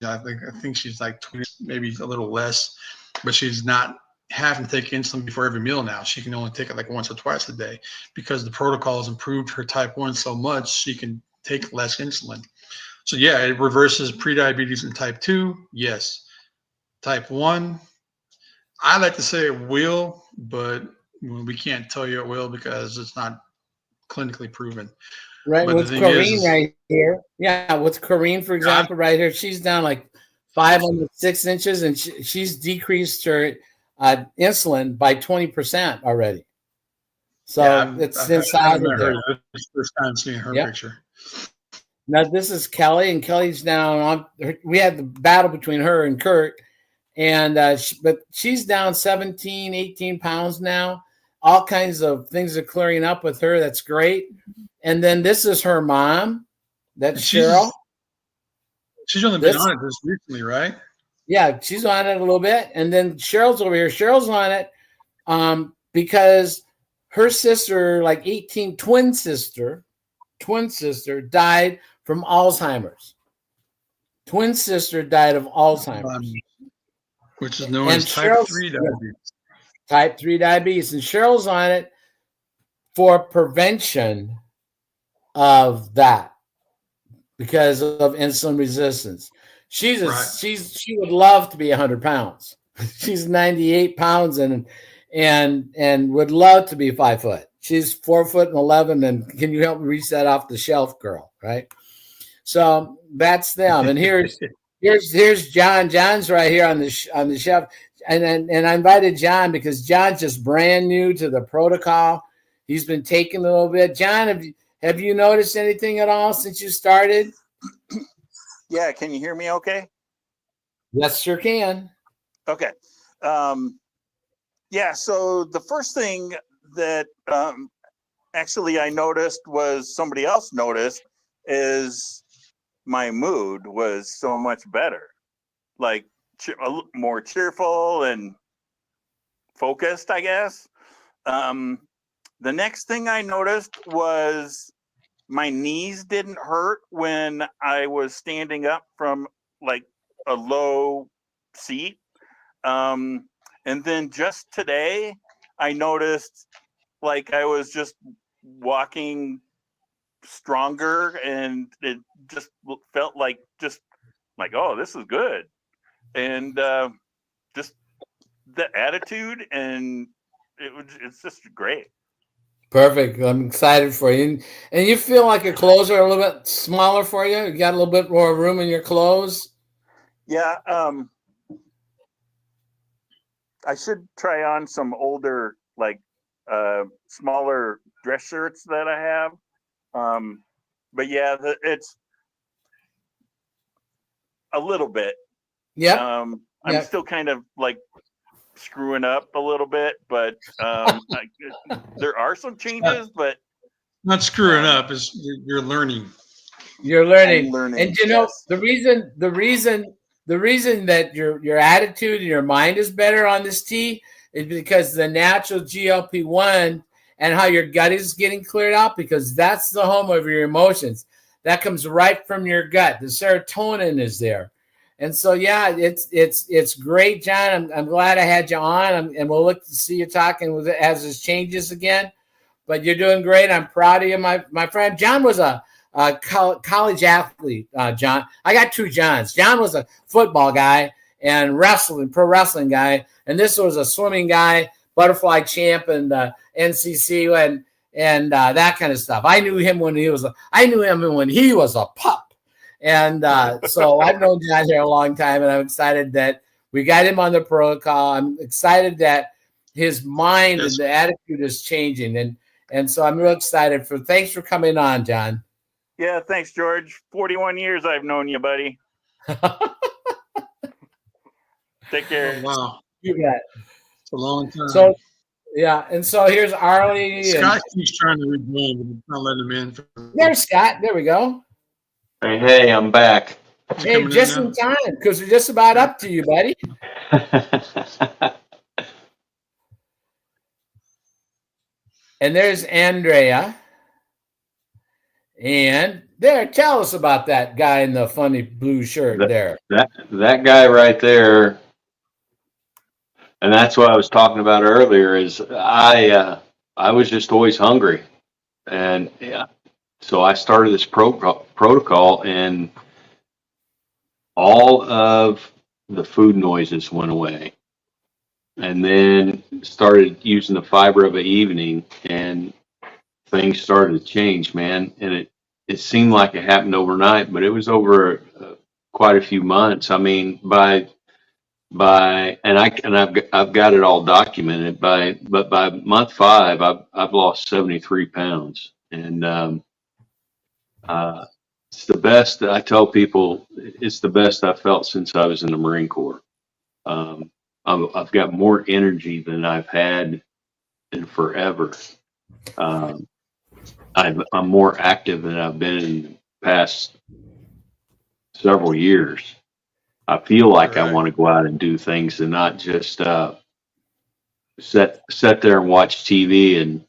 I think she's like 20, maybe a little less, but she's not having to take insulin before every meal now. She can only take it like once or twice a day because the protocol has improved her type 1 so much she can take less insulin. So yeah, it reverses prediabetes and type 2. Yes. Type 1, I like to say it will, but we can't tell you it will because it's not clinically proven. Right. But the With thing Corrine is, right here. Yeah. With Corrine, for example, right here, she's down like 506 inches and she's decreased her insulin by 20% already. So it's inside of there. It's the first time seeing her picture. Now this is Kelly, and Kelly's down on. We had the battle between her and Kurt, and but she's down 17, 18 pounds now. All kinds of things are clearing up with her. That's great. And then this is her mom. That's Cheryl. She's only been on it just recently, right? Yeah, she's on it a little bit. And then Cheryl's over here. Cheryl's on it because her sister, like 18, twin sister, died from Alzheimer's. Twin sister died of Alzheimer's. Which is known as type 3 diabetes. Type 3 diabetes. And Cheryl's on it for prevention of that because of insulin resistance. She would love to be 100 pounds. She's 98 pounds and would love to be 5 foot. She's 4'11", and can you help me reach that off the shelf, girl? Right. So that's them. And here's John. John's right here on the shelf. And I invited John because John's just brand new to the protocol. He's been taking a little bit. John, have you noticed anything at all since you started? Yeah, can you hear me okay? Yes, sure can. Okay. Yeah, so the first thing that actually I noticed was somebody else noticed is my mood was so much better. Like more cheerful and focused, I guess. The next thing I noticed was my knees didn't hurt when I was standing up from like a low seat. And then just today, I noticed like I was just walking stronger, and it just felt like oh, this is good, and just the attitude, and it's just great. Perfect. I'm excited for you. And you feel like your clothes are a little bit smaller for you? You got a little bit more room in your clothes? Yeah. I should try on some older, like smaller dress shirts that I have. But yeah, it's a little bit. Yeah. I'm still kind of like screwing up a little bit, but there are some changes, but not screwing up, is you're learning. You're learning. I'm learning. And you know, the reason that your attitude and your mind is better on this tea is because the natural GLP-1 and how your gut is getting cleared out, because that's the home of your emotions. That comes right from your gut. The serotonin is there. And so, yeah, it's great, John. I'm glad I had you on, and we'll look to see you talking as this changes again. But you're doing great. I'm proud of you, my friend. John was a college athlete, John. I got two Johns. John was a football guy and pro wrestling guy, and this was a swimming guy, butterfly champ, and NCC and that kind of stuff. I knew him when he was a pup. And so I've known John here a long time, and I'm excited that we got him on the protocol. I'm excited that his mind and the attitude is changing. And so I'm real excited thanks for coming on, John. Yeah, thanks, George. 41 years I've known you, buddy. Take care. Oh, wow. You bet. It's a long time. So, yeah, and so here's Arlie. Scott keeps trying to rejoin, but it's not letting him in. There's Scott. There we go. Hey, I'm back. Hey, just in time, because we're just about up to you, buddy. And there's Andrea. And there, tell us about that guy in the funny blue shirt there. That guy right there, and that's what I was talking about earlier, is I was just always hungry. And yeah, so I started this protocol, and all of the food noises went away. And then started using the fiber of the evening, and things started to change, man. And it seemed like it happened overnight, but it was over quite a few months. I mean, I've got it all documented. But by month 5, I've lost 73 pounds, and it's the best. I tell people it's the best I've felt since I was in the Marine Corps. I've got more energy than I've had in forever. I'm more active than I've been in the past several years. I feel like I want to go out and do things and not just sit there and watch TV and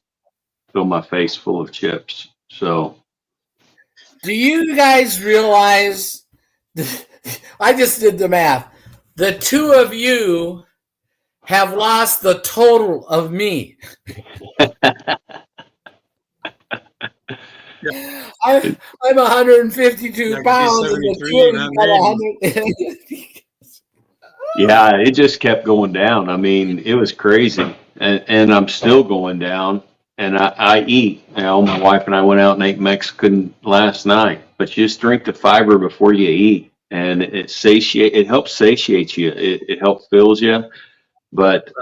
fill my face full of chips. So, do you guys realize? I just did the math. The two of you have lost the total of me. I'm 152 pounds, and the two of you got 100. Yeah, it just kept going down. I mean, it was crazy, and I'm still going down. And I eat. You know, my wife and I went out and ate Mexican last night. But you just drink the fiber before you eat, and it helps satiate you. It helps fills you, but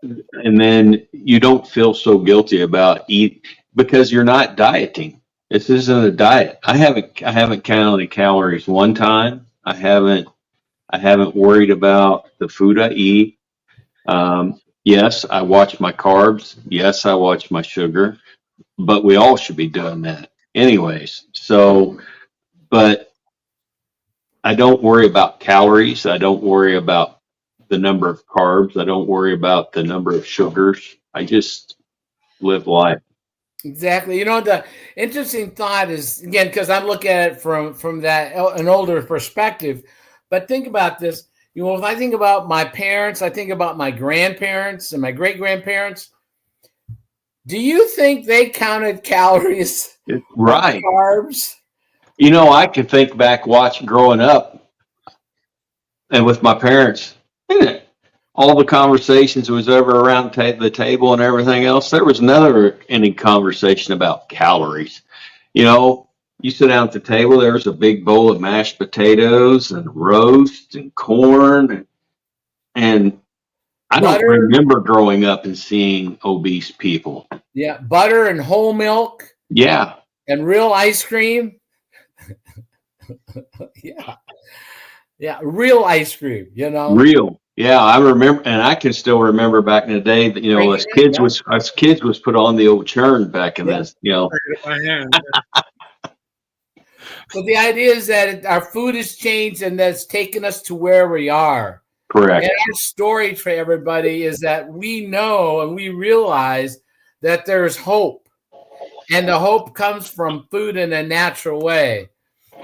and then you don't feel so guilty about eat because you're not dieting. This isn't a diet. I haven't counted any calories one time. I haven't worried about the food I eat. Yes, I watch my carbs. Yes, I watch my sugar, but we all should be doing that anyways. So, but I don't worry about calories. I don't worry about the number of carbs. I don't worry about the number of sugars. I just live life. Exactly. You know, the interesting thought is, again, because I'm looking at it from that an older perspective, but think about this. You know, if I think about my parents, I think about my grandparents and my great-grandparents. Do you think they counted calories Right. or carbs? You know, I can think back watching growing up and with my parents, all the conversations was over around the table and everything else. There was never any conversation about calories. You know, you sit down at the table, there's a big bowl of mashed potatoes and roast and corn. And I don't Butter. remember growing up and seeing obese people. Yeah, butter and whole milk Yeah. and real ice cream. Yeah. Yeah, real ice cream, you know. Real. Yeah, I remember, and I can still remember back in the day that, you know, Bring it in, yeah. us kids was put on the old churn back in Yeah. this, you know. My hand. But the idea is that our food has changed and that's taken us to where we are. Correct. And our story for everybody is that we know and we realize that there's hope. And the hope comes from food in a natural way.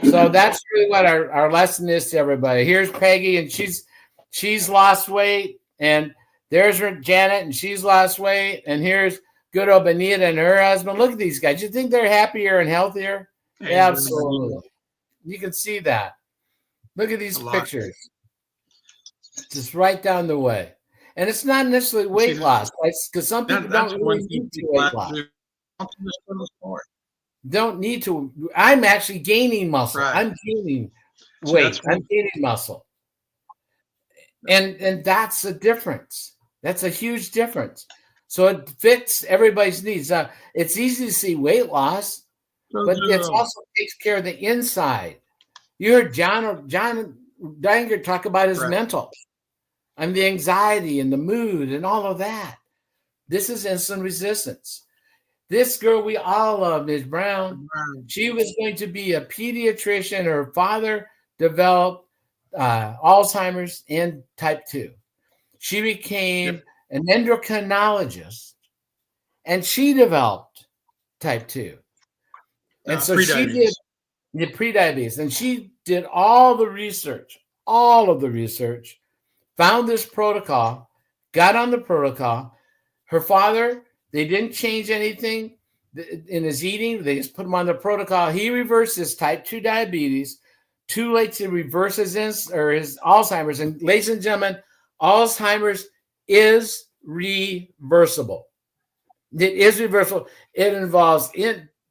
So that's really what our lesson is to everybody. Here's Peggy, and she's lost weight. And there's her Janet, and she's lost weight. And here's good old Benita and her husband. Look at these guys. You think they're happier and healthier? Absolutely. You can see that. Look at these pictures. Just right down the way. And it's not necessarily weight loss, because some people don't really need to weight loss. Don't need to. I'm actually gaining muscle. Right. I'm gaining weight. I'm gaining muscle. And that's a difference. That's a huge difference. So it fits everybody's needs. It's easy to see weight loss, but it also takes care of the inside. You heard John Dinger talk about his mental and the anxiety and the mood and all of that. This is insulin resistance. This girl we all love, Ms. Brown, she was going to be a pediatrician. Her father developed Alzheimer's and type 2. She became an endocrinologist, and she developed type 2. And so she did the prediabetes, and she did all of the research, found this protocol, got on the protocol. Her father, they didn't change anything in his eating. They just put him on the protocol. He reversed his type 2 diabetes. Too late to reverse his Alzheimer's. And ladies and gentlemen, Alzheimer's is reversible. It is reversible. It involves,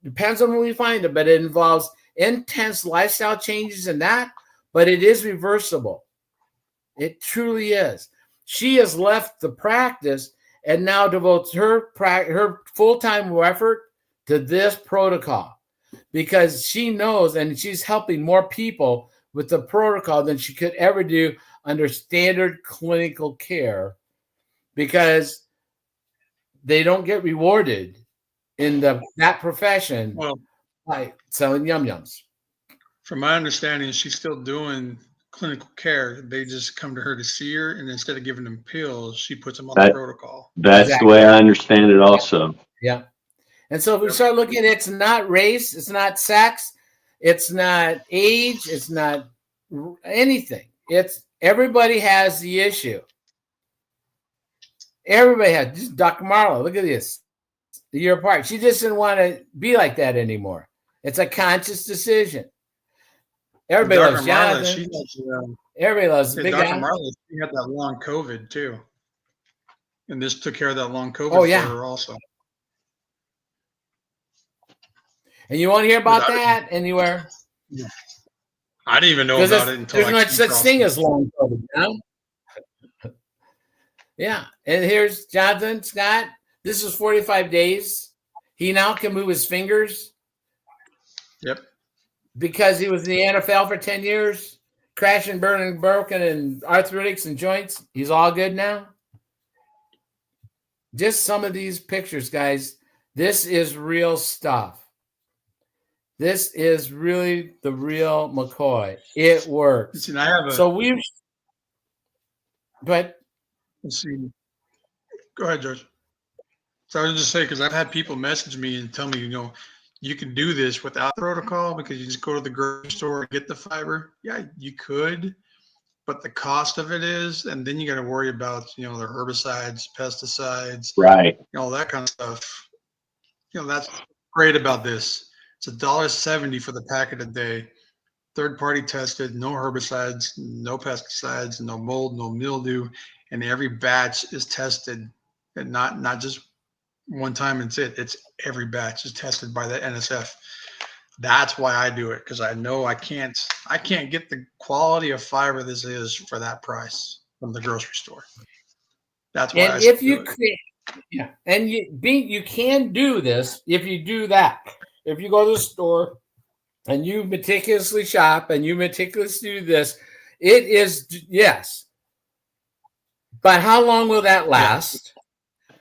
depends on when we find it, but it involves intense lifestyle changes in that, but it is reversible. It truly is. She has left the practice and now devotes her full-time effort to this protocol because she knows, and she's helping more people with the protocol than she could ever do under standard clinical care because they don't get rewarded in that profession by selling yum-yums. From my understanding, she's still doing clinical care. They just come to her to see her, and instead of giving them pills, she puts them on the protocol. That's exactly the way I understand it also. Yeah. And so if we start looking, it's not race, it's not sex, it's not age, it's not anything. It's everybody has the issue. Everybody has. Just Dr. Marlowe, look at this. A year apart. She just didn't want to be like that anymore. It's a conscious decision. Everybody loves Jonathan. Everybody loves the big guy. Dr. Marlowe, she had that long COVID too. And this took care of that long COVID for her also. And you won't hear about that anywhere. Yeah. I didn't even know about it until there's no such thing as long COVID, you know? Yeah. And here's Jonathan Scott. This is 45 days. He now can move his fingers. Yep. Because he was in the NFL for 10 years, crashing, burning, broken, and arthritis and joints. He's all good now. Just some of these pictures, guys. This is real stuff. This is really the real McCoy. It works. Listen, I have but let's see. Go ahead, George. So I was just saying, because I've had people message me and tell me, you can do this without protocol because you just go to the grocery store and get the fiber. Yeah, you could, but the cost of it is, and then you got to worry about, the herbicides, pesticides, right? All that kind of stuff. That's great about this. It's $1.70 for the packet a day. Third-party tested, no herbicides, no pesticides, no mold, no mildew, and every batch is tested, and not just one time and it's every batch is tested by the NSF. That's why I do it, because I know I can't get the quality of fiber this is for that price from the grocery store. That's why And if you create, yeah, and you can do this if you do that. If you go to the store and you meticulously shop and you meticulously do this, it is, yes. But how long will that last?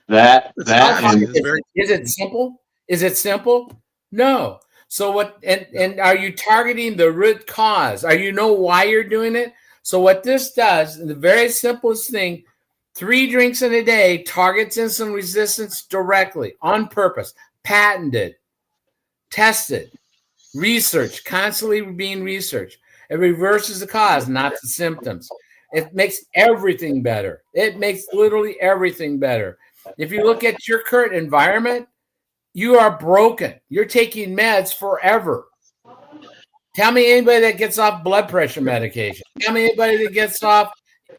Is it simple? Is it simple? No. So what, and are you targeting the root cause? Are you know why you're doing it? So what this does, the very simplest thing, 3 drinks in a day targets insulin resistance directly, on purpose, patented, tested, research, constantly being researched. It reverses the cause, not the symptoms. It makes everything better. It makes literally everything better. If you look at your current environment, you are broken. You're taking meds forever. Tell me anybody that gets off blood pressure medication. Tell me anybody that gets off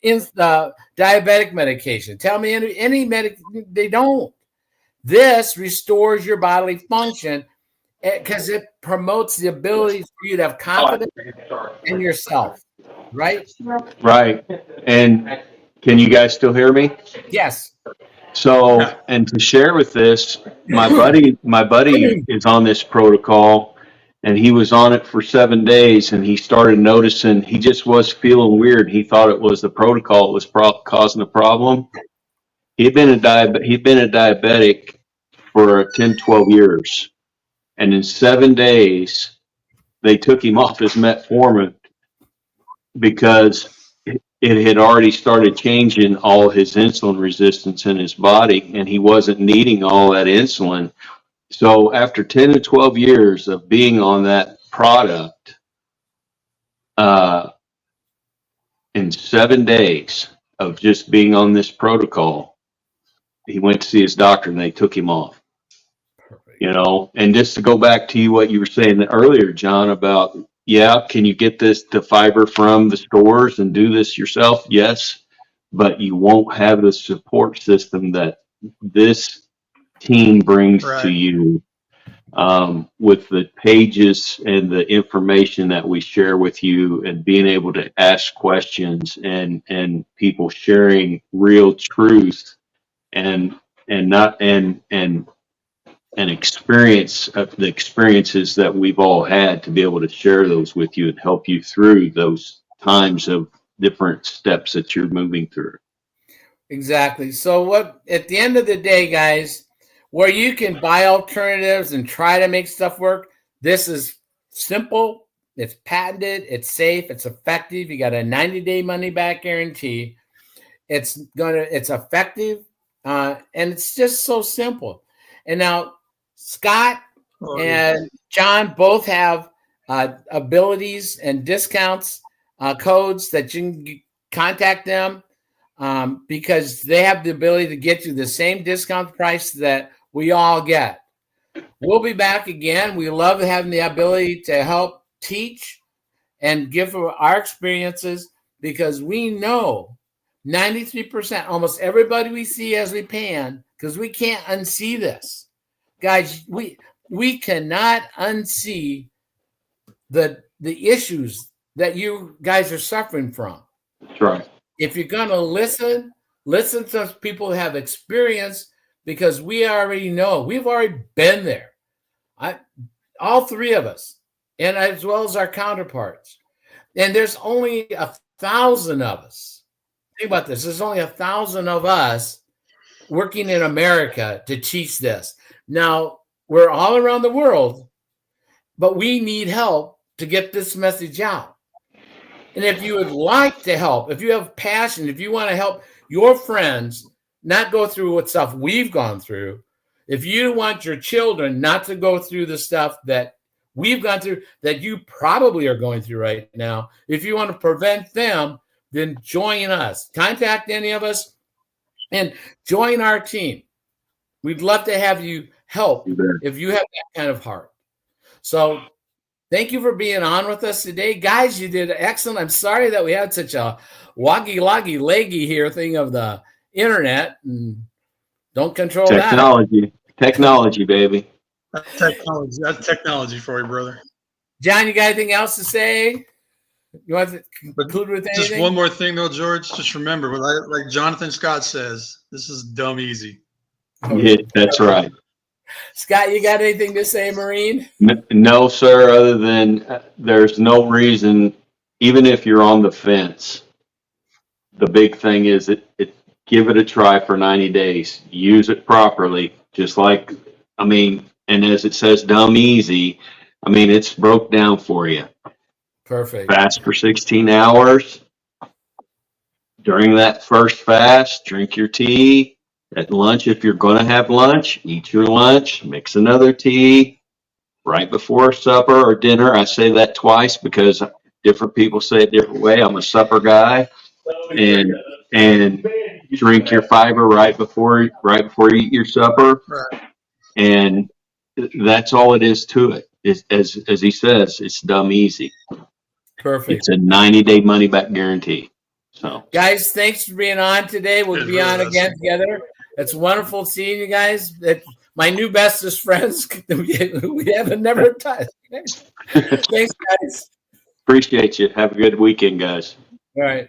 diabetic medication. Tell me any they don't. This restores your bodily function because it promotes the ability for you to have confidence in yourself, right? Right. And can you guys still hear me? Yes. So, and to share with this, my buddy is on this protocol, and he was on it for 7 days, and he started noticing he just was feeling weird. He thought it was the protocol that was causing the problem. He'd been a diabetic for 10, 12 years. And in 7 days, they took him off his metformin because it had already started changing all his insulin resistance in his body, and he wasn't needing all that insulin. So after 10 to 12 years of being on that product, in 7 days of just being on this protocol, he went to see his doctor and they took him off. Perfect. And just to go back to what you were saying earlier, John, about, can you get the fiber from the stores and do this yourself? Yes, but you won't have the support system that this team brings to you, with the pages and the information that we share with you, and being able to ask questions, and people sharing real truth and experience of the experiences that we've all had, to be able to share those with you and help you through those times of different steps that you're moving through. Exactly. So at the end of the day, guys, where you can buy alternatives and try to make stuff work, this is simple. It's patented. It's safe. It's effective. You got a 90-day money-back guarantee. It's effective, and it's just so simple. And now Scott and John both have abilities and discounts, codes that you can contact them, because they have the ability to get you the same discount price that we all get. We'll be back again. We love having the ability to help teach and give our experiences, because we know 93%, almost everybody we see as we pan, because we can't unsee this. Guys, we cannot unsee the issues that you guys are suffering from. That's right. If you're going to listen to people who have experience, because we already know. We've already been there. All 3 of us, and as well as our counterparts. And there's only 1,000 of us. Think about this. There's only 1,000 of us working in America to teach this. Now, we're all around the world, but we need help to get this message out. And if you would like to help, if you have passion, if you want to help your friends not go through what stuff we've gone through, if you want your children not to go through the stuff that we've gone through, that you probably are going through right now, if you want to prevent them, then join us. Contact any of us and join our team. We'd love to have you help You bet. if you have that kind of heart. So thank you for being on with us today. Guys, you did excellent. I'm sorry that we had such a woggy leggy here thing of the internet and don't control Technology, baby. That's technology for you, brother. John, you got anything else to say? You want to conclude with anything? Just one more thing, though, George. Just remember, like Jonathan Scott says, this is dumb easy. Yeah, that's right. Scott, you got anything to say, Marine? No, sir, other than there's no reason, even if you're on the fence, the big thing is give it a try for 90 days. Use it properly, just like, and as it says, dumb easy, it's broke down for you. Perfect. Fast for 16 hours. During that first fast, drink your tea. At lunch, if you're going to have lunch, eat your lunch, mix another tea. Right before supper or dinner, I say that twice because different people say it different way. I'm a supper guy. And drink your fiber right before you eat your supper. Right. And that's all it is to it. As he says, it's dumb easy. Perfect. It's a 90-day money-back guarantee. So, guys, thanks for being on today. We'll be on again together. It's wonderful seeing you guys. My new bestest friends. We haven't never touched. Thanks, guys. Appreciate you. Have a good weekend, guys. All right.